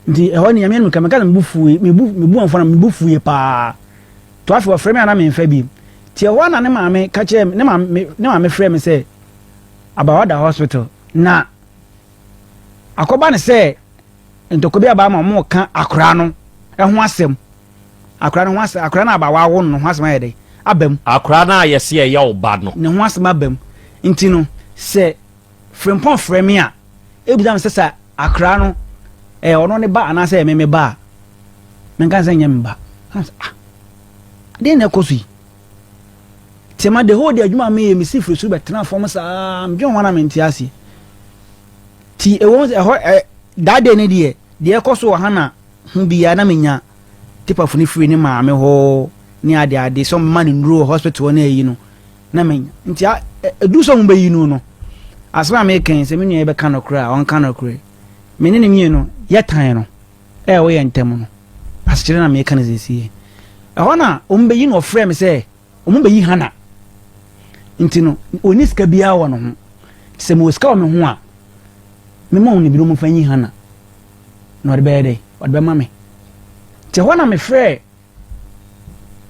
ndi e ho ne yame no kamaka me bu anfo na me bu fuye pa to afi wo frɛ me na me fa bi ti e ho na ne maame ka che ne maame frɛ me say abawada hospital na akoba ne say ntokobi aba ma mo ka akora no e ho asem akora no ho asem akora na abawa wo no ho asem ayede abem akora na yesi e ya oba no ne ho asem abem nti no se frempon frame a ebudam se sa akora no ono ne ba ana se me ba men kan se nyem ba de na kosi tema de ho de adwuma me me sifru su betena fom sa mdwen wana menti ase ti e won da de ne de ekoso ha na hu bia na menya tipa funi free ni maame ho ni ade some man in rural hospital na yi no na menya nti edu so mba yi no asra me kan se me nua be kan okra on kan okra me ne mi no yetan no wo ye ntem no asikire na me kan zesi e ho na ombe yi no frame se ombe yi hana nti no oni ska bia wo no ho se mo ska o me ho a me mo ni bi no mo fanyi hana no de be de o de be ma me te ho na me frɛ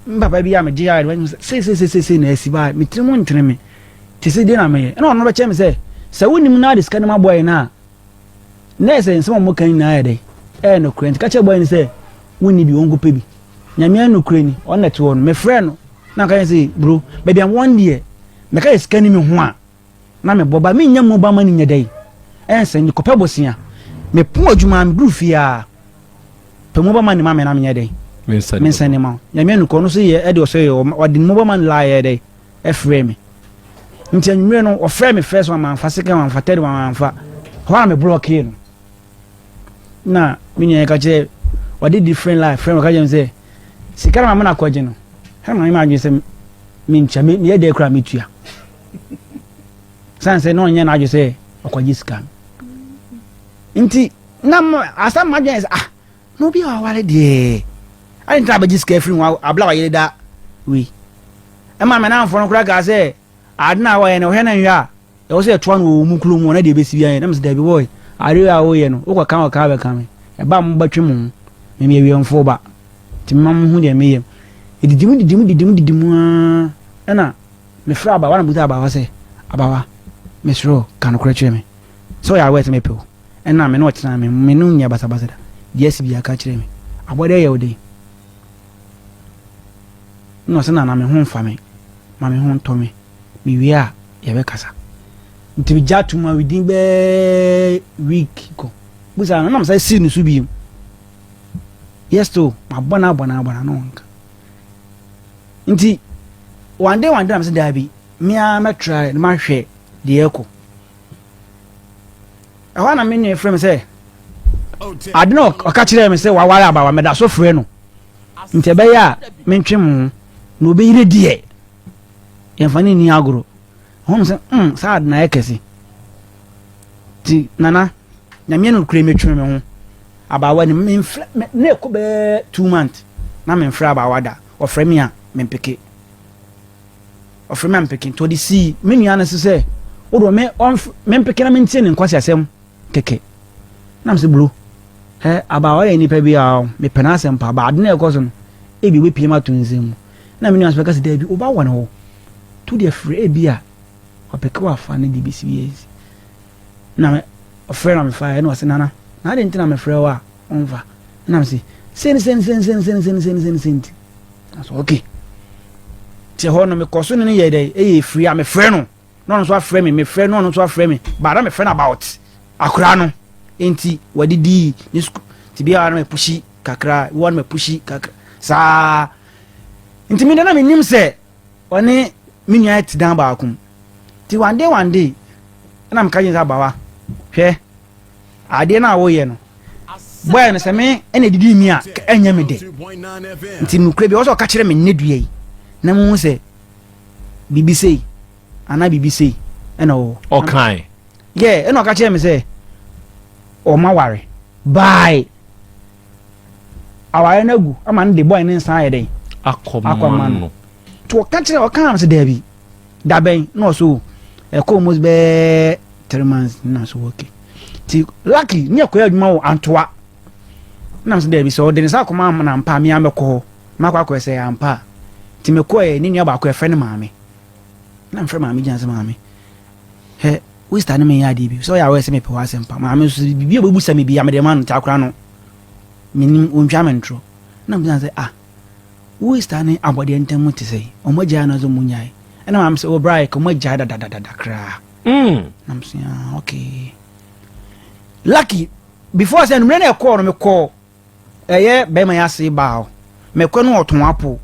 mbaba bia me dia se na asi ba me trimu ntreme me te se de na me na ono be che me se wonim na de ska na boy na se nsem mo kan na ya de no krent ka che boy ni se woni bi wongo pe bi nyame no kreni on net won me frɛ no na kan se bro baby am one year me ka ska ni me ho a na me boba me nya mo ba ma ni nya dai se ni kopɛ bosia me pu adwuma me grufia pe mo ba ma ni ma me na me nya dai me sane ma nyame no ko no so ye e de o so ye o de mo ba ma la ye dai e frɛ me nti anwumre no o frɛ me first one man fa second one fa third one man fa ho me block here no na me nya ka che o de different life frɛ me ka je me say sikara ma na ko je no ha ma ma se me ncha me ye de kra me tua sanse no nya na ajo se okwaji sika nti na asa ma je no bi wa wale de ai nta ba ji sika free wa abla wa yele da we e ma me na amfo no kura ga se adna wa ye no he na nwa e wo se to no mu kulu mu na de be si bia na me se da bi boy ari a wo ye no wo ka wa ka be ka me e ba mo batwe mu me me wi mfo ba ti mam hu de me yem didimu na me fra ba wana buta ba wa se abawa me sro kan kura kire me so ya wet me pe na me no tena me no nya basa da yes bia ka kire me abode ye ode no se na me ho mfa me ma me ho nto me mi wi a ye be kasa nti bi jatu ma within be week ko busa na me say si no su bi yes to ma bona no nka nti one day na me say da bi me a me try ma hwe de eko awa na me ne frame say adno o ka kire me say wa wala ba wa me da so frɛ no nti be ya me ntwe mu no be ire die yɛmfane ni agoro hom sɛ saa na yɛkɛse ti nana nyame no kure metwe me ho abawa ni memfrɛ na ɛkɔ bɛɛ 2 months na memfrɛ abawa da ɔfrɛ me a mempeke ɔfrɛ me a mempeke nti ɔde sii me nua no sɛ wodo mempeke na mentie ne nkwasi asɛm kɛkɛ na msɛ bro abawa yɛ nipa bi a mepɛ na asɛm pa baade na ɛkɔ so no ebi wepie ma to nsɛm mu na me nua so ka sɛ dabi oba wɔ ne hɔ to de frɛ ebi a ɔpɛke wa fa ne de bi si na me ɔfrɛ na me fa na ɔsɛ nana na ade ntina me frɛ wa ɔmfa na me sɛ send so okay ti hɔ no me kɔ so ne yɛ dɛ ɛyɛ free a me frɛ no na ɔno so afrɛ me frɛ no ɔno so afrɛ me ba da me frɛ na about akora no enti wadidi ne ti bia na me pushi kakra won me pushi kakra saa enti me na me nim sɛ ɔne me nua ti dan ba akum ti one day na me ka yin sa bawa hwɛ ade na wo yɛ no boy no sɛ me ene didi mi a enya me de nti nukure bi wo so ka kyerɛ me ne dua yi na mu sɛ bibi sei ana bibi sei ena wo okay yeah ena ka kyerɛ me sɛ o ma ware bye aware na gu ama ne de boy ne nsan ayɛ den akɔma no to ka kyerɛ o ka am sɛ dabi daben no so almost be 3 months na so okay ti lucky ni akoya adwuma wo antoa na mse dabi so de nsa akoma na mpa me amekɔ makɔ sɛ ampa ti me kɔ ni nua ba akɔ efrɛ ne maame na mfrɛ maame gyanse maame he we stand me ya bi so ya we se me pe wa sempa maame so bibi obebu sa me bi ya me de ma no ta akora no minim ontwa me ntro na mse sɛ we stand abode ntem te sɛ omagya na zo munyai na maame sɛ obrai ko magya da kra na mse okay lucky before say no me na call no me call be ma ya se ba me kɔ no oton apo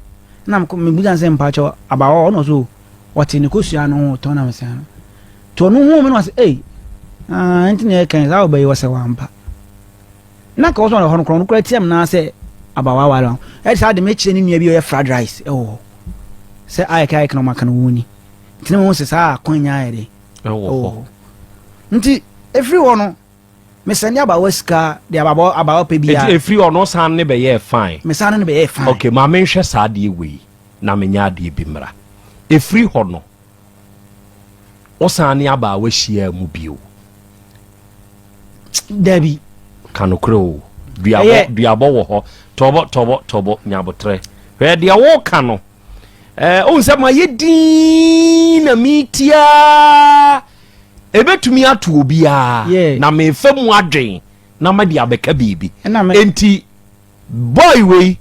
na me bujan se mpa cho abawo no so wɔte ne kosua no to na me se no to no hu me no say enti ne kan za obayi wose wampa na ka wɔso no hɔ no kro no kra tiam na se abawa wala sa de me kyire ne nua bi o fried rice se ai kai kana maka no woni enti mo se sa akonya ayɛ de nti every one me send abawa sika de abawa pe bia every ono san ne be ye fine me san ne be ye fine okay ma me nhwɛ saa de we na me nya de bi mra every hono o san ne abawa hia mu bio dabi kanokro duabo wo ho tobo nyabotre hwe de wo kano o nse ma yedi na mitia ebetumi ato obia na me fam adwen na ma dia beka bibi enti boy we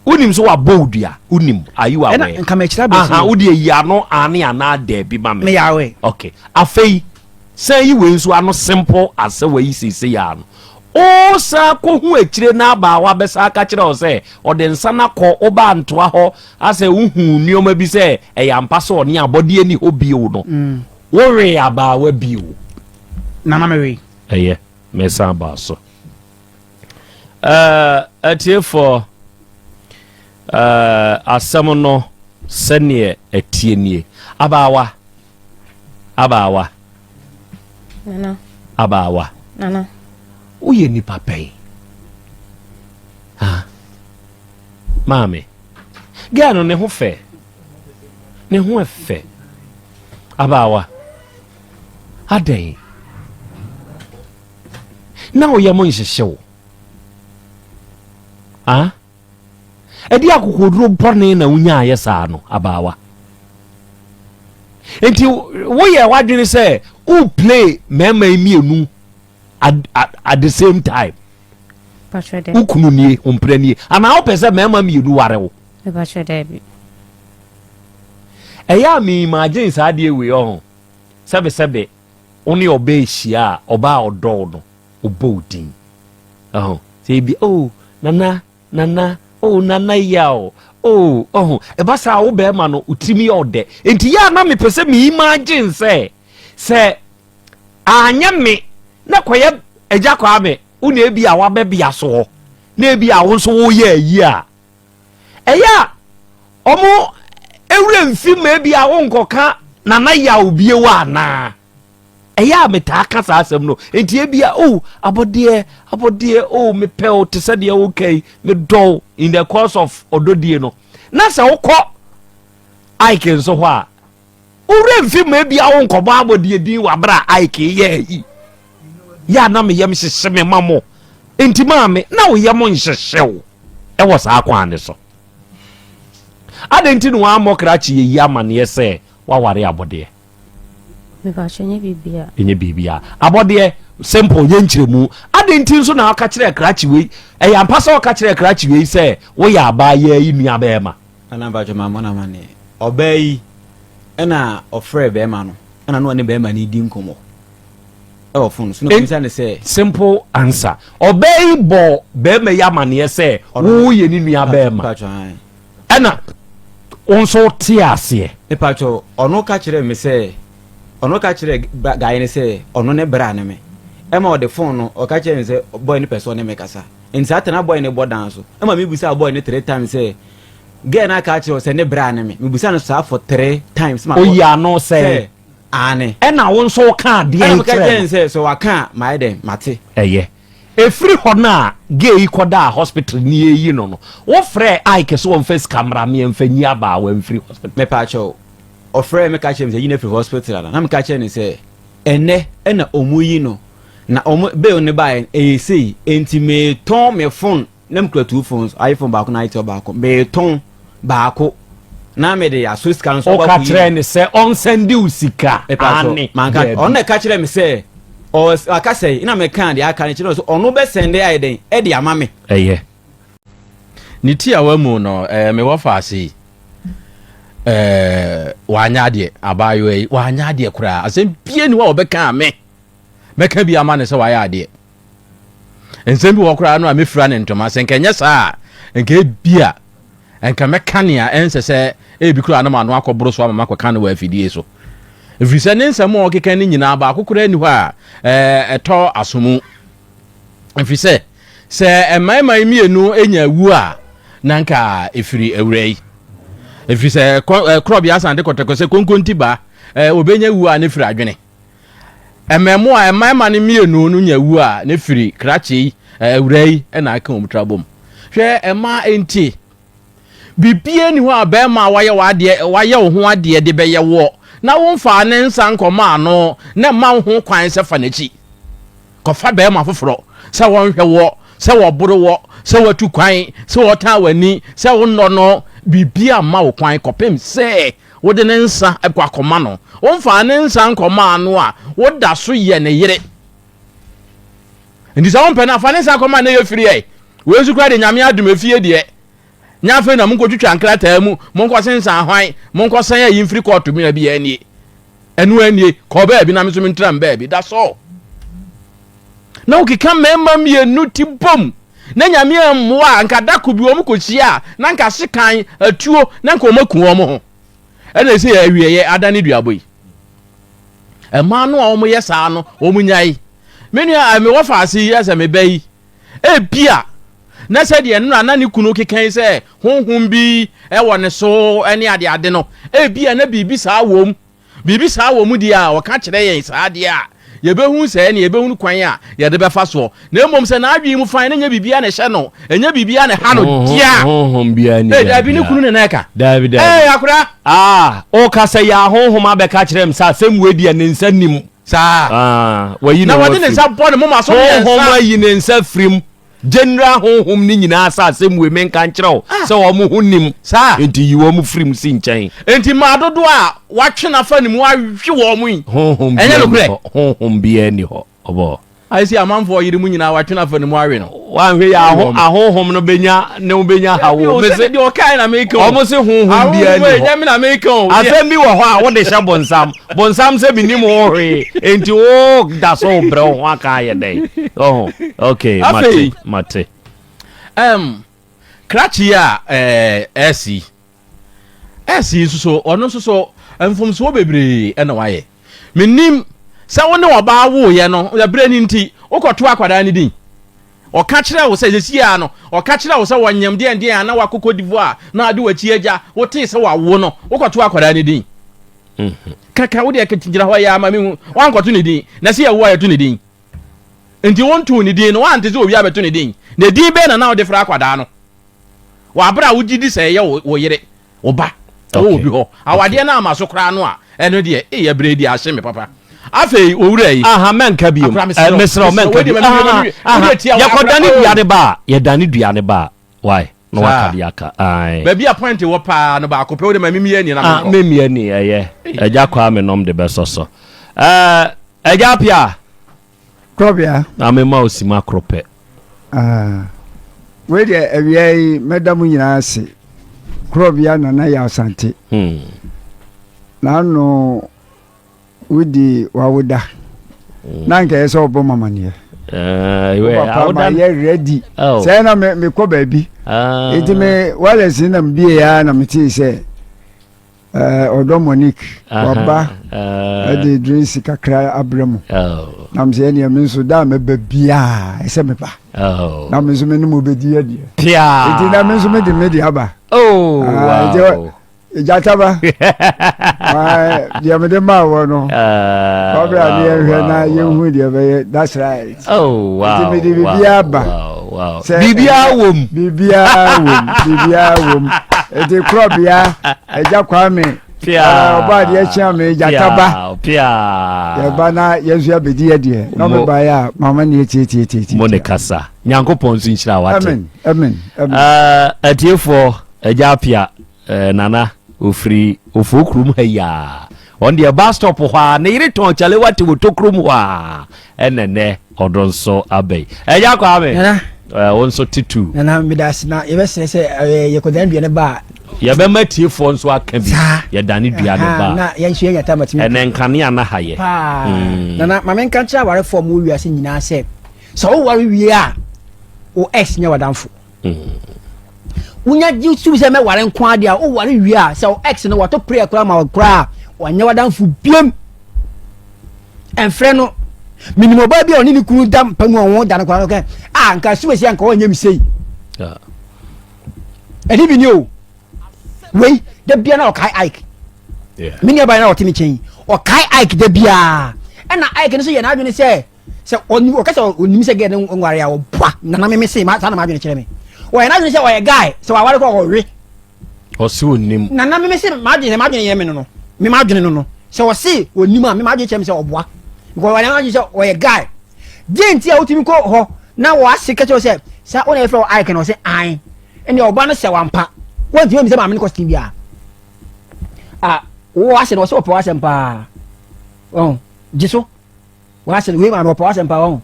unim so wa boldua unim ayu awe nka me kira be aha udi yi ano ane ana da bi ma me yawe okay afei say we nso ano simple as we sisi ya no o sa ko hu akire na ba wa be sa ka kire o se o de nsa na ko oba ntoa ho ase uhu nioma bi se eyampa so ne abode ani obi wo no worry about we biu nana me we me sa ba so atie for asem no sene atie nie abawa nana uye ni papai mame gano ne ho fe abawa aden na o yemo nhyehyew edi akokoduro porne na unya ayesa no abawa enti wo ye wadwene se u play mema emienu at the same time ukunu nie ompranie ana o pese mema mienu warewo eya mi imagine sa de we sebe oni obe hia oba odo no obodin say bi nana nana yao e ba sa wo be ma no utimi ode enti ya na me pese mi imagine say anya me na koye eja kwa me uni ebi a wa be bia so na ebi a wo so wo ye ayi a eya omo ewure mfi maybe a wonkoka na na ya obie wa na eya meta aka sa asem no enti ebia abode me pel te said de okay me do in the course of ododie no na se wokọ Ike so ho a ure mfi maybe a wonkobo abode din wa bra Ike ye ya na me yem hyehye me mamo enti maame na wo yem nhyehyew e wo sa akwan de so adenti no amokra chi yi amane se wa ware abode me ba chenye bibia enye bibia abode simple ye nchiremu adenti nso na aka kire krachi we e ya mpasa aka kire krachi we se wo ya aba ye yi nua ba ema ana ba joma mona mane obai ena ofre be ema no ena no ne be ema ni di nkomo e phone so no bisa ne say simple answer obai bo be ema ya mane se wo ye ni nua ba ema ena onso ti ase e pacho ono ka kire me say ono ka kire guy ne say ono ne bra ne me ema o de phone no o ka kire me say boy ne person ne me kasa insata na boy ne bodan so ema me busa boy ne 3 times say get na ka kire say ne bra ne me busa no sa for 3 times ma o ya no say ane ena onso ka de en kire say so waka my dem mate eye efri hona gay koda hospital ni eyi no wo frɛ Ike so on face camera me mfanyi aba wa mfri hospital me pacho o frɛ me ka chem say yine free hospital na me ka chem ni say ene na omuyi no na omu be oni ba e sei enti me ton me phone na me kura 2 phones iPhone ba ko na ite ba ko me ton ba ko na me de ya so scan so ba ko yi ni say on send you sika ani man ka on na ka kire me say o aka say ina me kan de aka ni kire so onu be send ai den e de ama me eye ni ti awamu no me wo fa ase wanya de abayo yi wanya de kura asem bie ni wa obeka me meka bi ama ne se wa ya de ensem bi wo kura no a me fira ne ntoma se nkenye saa nke bia enka meka ne a ense se e bi kura na ma no akoboro so ama makoka ne wa afidie so efrise ne nsem o keka ne nyina ba akokura ni hɔ a eto asomu efrise se emaimai mienu enya wu a nanka efiri ewrei efrise krobi asante kotekose konkonti ba obenya wu a ne firi adwene ememo a emaima ne mienu no nya wu a ne firi krachi ewrei na aka omutrabom hwe ema enti bibie ni hɔ a be ma waye wo ho ade de beye wo na wonfa ne nsa nkoma ano na ma ho kwan se fa nachi kofa be ma foforo se wonhwe wo se wo boro wo se watu kwan se wo ta wani se wo no bibia ma wo kwan kopem se wo de ne nsa akoma no wonfa ne nsa nkoma ano a wo da so ye ne yire ndi sa wonpa na fa ne nsa nkoma na ye firi ai we zu kra de nyame adum afie de nyafe na munko twitwa nkrata mu munko sensan hwan munko san ya yimfiri court mi na bi anie enu anie ko ba bi na me ntram ba bi that's all na ukika memma mienu ti bom na nyame amwa anka dako bi omu kohia na nka sekan atuo na nka omaku omo ho ena se ya wieye adane duaboi ema no a omu yesa no omu nyai menu a me wofa ase yesa me bai e bia na se de no na ne kunu kekan se honhom bi e wone so ene ade no e bia na bibi saa wom dia o ka kire yen saa de a ye behu se ne ye behu kwan a ye de befa so na emom se na adwi mu fan na nya bibia na hye no enya bibia na ha no dia honhom bia ni da bi ne kunu ne na ka David akura o ka se ya honhom abeka kire msa asem wedi ne nsa nim saa wayi na wodi ne nsa bo ne moma so ne nsa honhom ayi ne nsa frim general honhom ni nyina sa asem we men kan kire o se wo mu hunim saa enti yi wo mu frim si nchen enti ma dodo a watwe na fa ni mu ahwe wo mu honhom enye no kure honhom bia ni ho obo ai si amanfo yiri mu nyina watwe na fa ni mu ahwe no wanhwe ya ahonhom no benya hawo mese de o kai na make o mo se honhom bia ni ho na make o asem bi wo ho a wo de sha bonsam se binim ho hwe enti o da so bre ho aka ye dai oh okay mate krachi a esi so ono so mfomso bebre na waye menim se wo ne oba wo ye no ya bre ni nti ukoto akwada ni din o ka kire wo se sia no o ka kire wo se wonyam de na wakoko divoa na ade wachi agya wo te se wawo no wo kwato akwara ne din kaka wo de ka tingira ho ya ma me wan kwato ne din na se ya wo ya to ne din enti won to ne din no wan te se obi abeto ne din ne din be na wo de fra akwada no wa bra wo gidi se ye wo yere wo ba wo bi ho awade na amaso kra no a eno de e ya bredi a hye me papa afei owura yi aha menka bi mesra menka bi ya kodani duane ba ya dani duane ba why no wakadi aka ai baby appoint wo pa no ba ko pe wo de mamimie ni na me memie ni eye eja kwa me nom de besoso eja pia Krobia amema osima krope we de awiai medamu nyina ase Krobia na ya asante na no wudi wawuda nanka yeso obo mamane awuda ye ready say na me ko baabi enti me wale sinam bie ya na meti se odo Monique waba ade drinks kakra abremu na mse ne me nso da me babia ese me ba na me nso me no bedi ade pia enti na me nso me de media ba wow Jataba dia me de ma wo no probably dia hwe na yehu dia be that's right oh wow bibia ba wow bibia wom ete Krobia eja kwa me pia oba dia chia me jataba pia ya bana yesu abedi ade no me ba ya mama ne eti monekasa nyankopon so nchira wate amen atiefo eja pia nana ofri ofokrum haya on the bus stop hwa ne yire ton chale wate wotokrum hwa enene odonso abey eja kwa me onso titu nana midasina yebesere se yekodan duane ba yebema tiefo nso aka bi ye dane duane ba na yenhwe yata matimi ene nkane ana haye nana mamen kan cha ware form wo wiase nyina se so wo ware wie a o ex nya wadamfo unya ji su se me ware nko ade a o ware wie a se o ex no wato prayer kra ma kra wanya wadamfo biem enfre no minimo ba bi oni ni kuru dam panu won dan kwa okay nka su se nka wanya mi sei edi bi ni o wei de bia na o kai Ike mini ba na o timi chen o kai Ike de bia na Ike no so ye na adwene se oni o kasa oni mi se ge no ngware ya o bwa na me se ma sa na ma adwene kire me o ye na adwene se o ye guy se wa ware ko o we o si onim na me se ma adwene ye me no me ma adwene no se o si onim a me ma adwene kire me se o bwa ko wa na adwene se o ye guy genti a otimi ko ho na wa se ka che se sa o na e fro Ike no se an ene o ba no se wampa wọ́n ti wọ́n mi sẹ́ maame ní kọ́sìtì bíà wọ́n aṣẹ ní wọ́n sẹ́ ọ̀pọ̀ aṣẹ mpa jíso wọ́n aṣẹ ní wọ́n maame ọ̀pọ̀ aṣẹ mpa wọ́n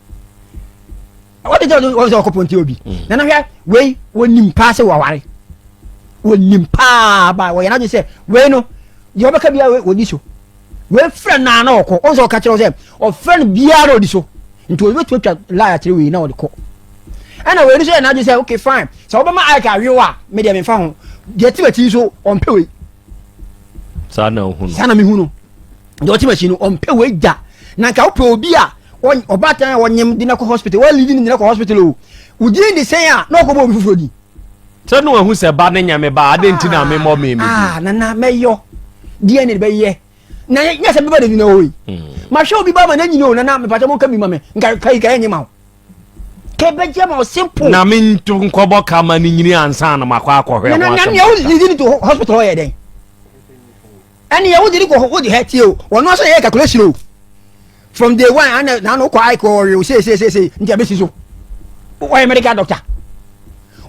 ti jẹ́ wọ́n sẹ́ ọkọ̀ pọ̀ntì obi nana hwẹ́ wei wọ́n ní mpa sẹ́ wàwárí wọ́n ní mpa ba wọ́n yẹn náà sẹ́ wei no yẹ wọ́n bẹ́ ká bíà wọ́n di so wei fẹ́ nàá náà ọkọ̀ wọ́n sẹ́ ọ̀ka kyerẹ́ sẹ́ ọ̀fẹ́ no bíà náà odi so nti wọ́n bẹ́ tó twa láyà kyerẹ́ wei náà ọ̀dì kọ́ ẹnna wei ni sẹ́ yẹn náà sẹ́ okay fine sẹ́ wọ́n bẹ́ má Ike àwíwá mi dẹ̀ mi fa ho de ti so on pewe sana mi hu no de ti machi no on pewe ja na ka ope obi a obatan wonyem di na ko hospital wa leave ni na ko hospital o udi ni sen a na ko bo obi fufuro di sanu hu se ba ne nyame ba ade nti na me mo me na meyo die ni be ye na nya se be ba de ni na oyi ma hwe obi ba ma na nyina o na me pata mo ka bi ma me nka kai nyima kebeje ma simple na min to nkobo kama ni nyini ansa na makwa akohwe na ya wudi to hospital o ye den ani ya wudi ko wudi heti o wono so ye calculation o from day one na no ko Ike o say ntia be siso o ye medical doctor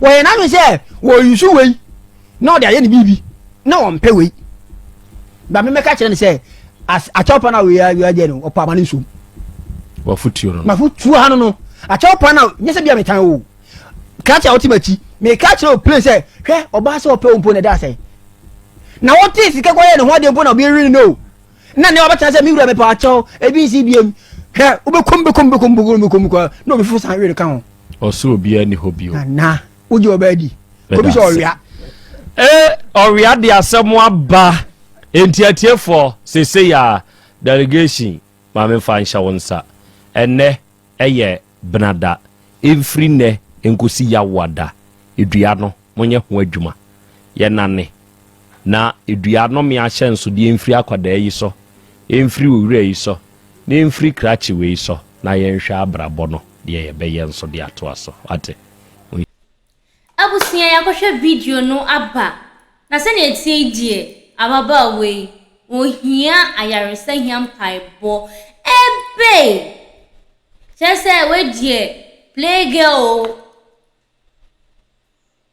wo ye na no say wo yusu we na o de aye ni bibi na o mpe we ba me meka kire ni say as a chop na we are there no o pa ma ni so wa futuo no ma futuo ha no a chop na nyese bia metan o kacha ultimate me kacha o place hwe oba se o pe ompo na da sai na what is ke kwa ye ne ho de mpo na obi ri no na ne oba tan se mi wura me pa cho ebi si biem hwe obekom kwa no be fu san ri kan ho o so obi ani hobi o na uji oba di obi so oria oria de asemo aba entiatiefo sese ya delegation ma me fa nsha wonsa enne eye Benada Every ne enkosi ya wada edua no monye ho adwuma ye nane na edua no me ahye nso de emfiri akwada yi so emfiri owura yi so na emfiri krachi we so na ye nhwa abrabo no de ye be ye nso de ato aso ate abusia yakohwe video no aba na se na etie die ababa we ohia ayaresa hiam paibo ebe chese we die play girl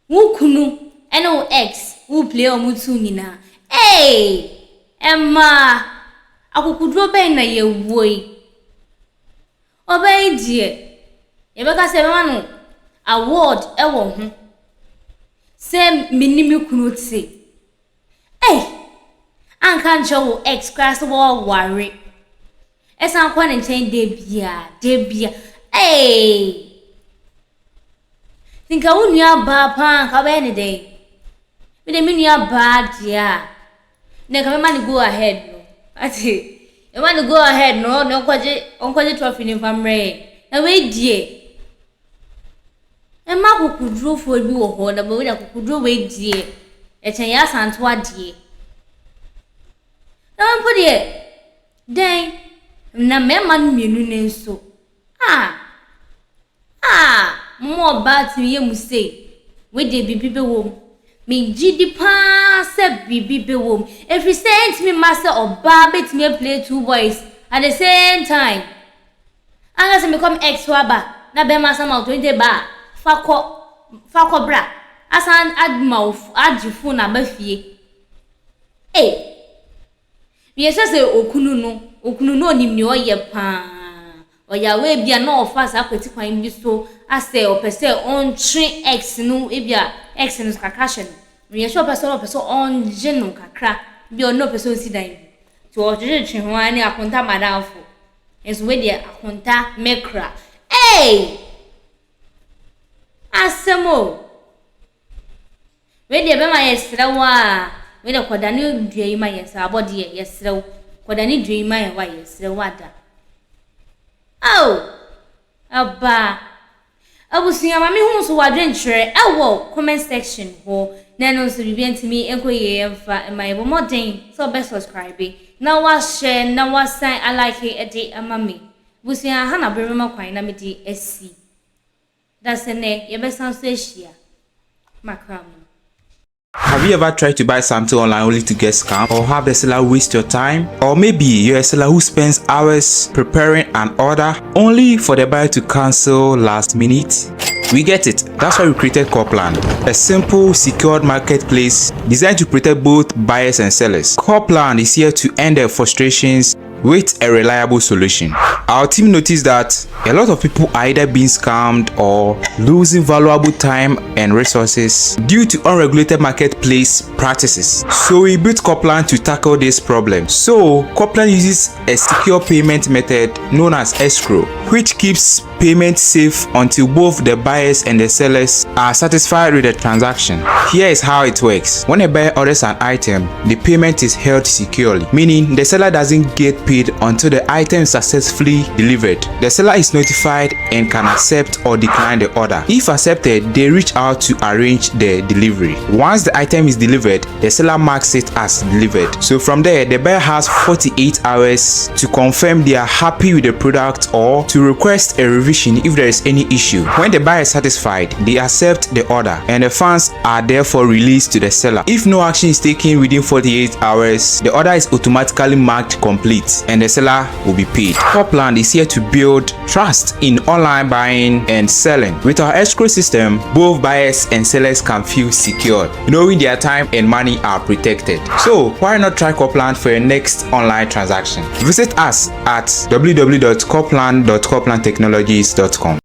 wukunu eno ex who play omutu nyina emma akukudro ben na ye woi obey die yebeka se be manu award ewo ho se minimi kunu ti anka njo ex class wo worry esan kwa nchen debia Tinka unya ba pa ka be ni dey. Me de me nua ba dia. Ne ka me man go ahead no. Ati, e man go ahead no, no kwaje trophy ni famre. Na we die. E ma kokudro fo bi wo ho na we da kokudro we die. E chen ya santo adie. Na mpo die. Den na me man mienu ne nso. Mo bat me yemu say we de bibi be wom me gidi pa se bibi be wom every cent me master oba bet me play two boys at the same time anga se me come ex waba na be master ma 20 ba fako bra asan adma ajifu na ba fie me se okunu no onim ni oye pa oya we bia na ofas akweti kwan bi so ase opese on train x no ebia x no kakashe no me sure opese on genu kakra bi ono opese si dan to ojeje twe ho ani akonta madamfo enso we dia akonta mekra asemo we dia be ma yesrewa we dia kodani duai ma yesa abode yesrew kodani duai ma ya wa yesrewa da Abba. Abusia mami hu so wadwenkyere ewo comment section ho na no so bibia ntimi enkoye emfa my modern so be subscribe na wa share na wa sign I like it e amami busia ha na berema kwan na medi asi that's ne ye be san so ehia makram. Have you ever tried to buy something online only to get scammed, or have the seller waste your time? Or maybe you're a seller who spends hours preparing an order only for the buyer to cancel last minute? We get it. That's why we created Copelan, a simple, secured marketplace designed to protect both buyers and sellers. Copelan is here to end their frustrations with a reliable solution. Our team noticed that a lot of people are either being scammed or losing valuable time and resources due to unregulated marketplace practices. So we built Copelan to tackle this problem. So Copelan uses a secure payment method known as escrow, which keeps payment safe until both the buyers and the sellers are satisfied with the transaction. Here is how it works. When a buyer orders an item, the payment is held securely, meaning the seller doesn't get paid until the item is successfully delivered. The seller is notified and can accept or decline the order. If accepted, they reach out to arrange the delivery. Once the item is delivered, the seller marks it as delivered. So from there, the buyer has 48 hours to confirm they are happy with the product or to request a revision if there is any issue. When the buyer is satisfied, they accept the order and the funds are therefore released to the seller. If no action is taken within 48 hours, the order is automatically marked complete and the seller will be paid. Copelan is here to build trust in online buying and selling. With our escrow system, both buyers and sellers can feel secure, knowing their time and money are protected. So why not try Copelan for your next online transaction? Visit us at www.copelan.coplantechnologies.com.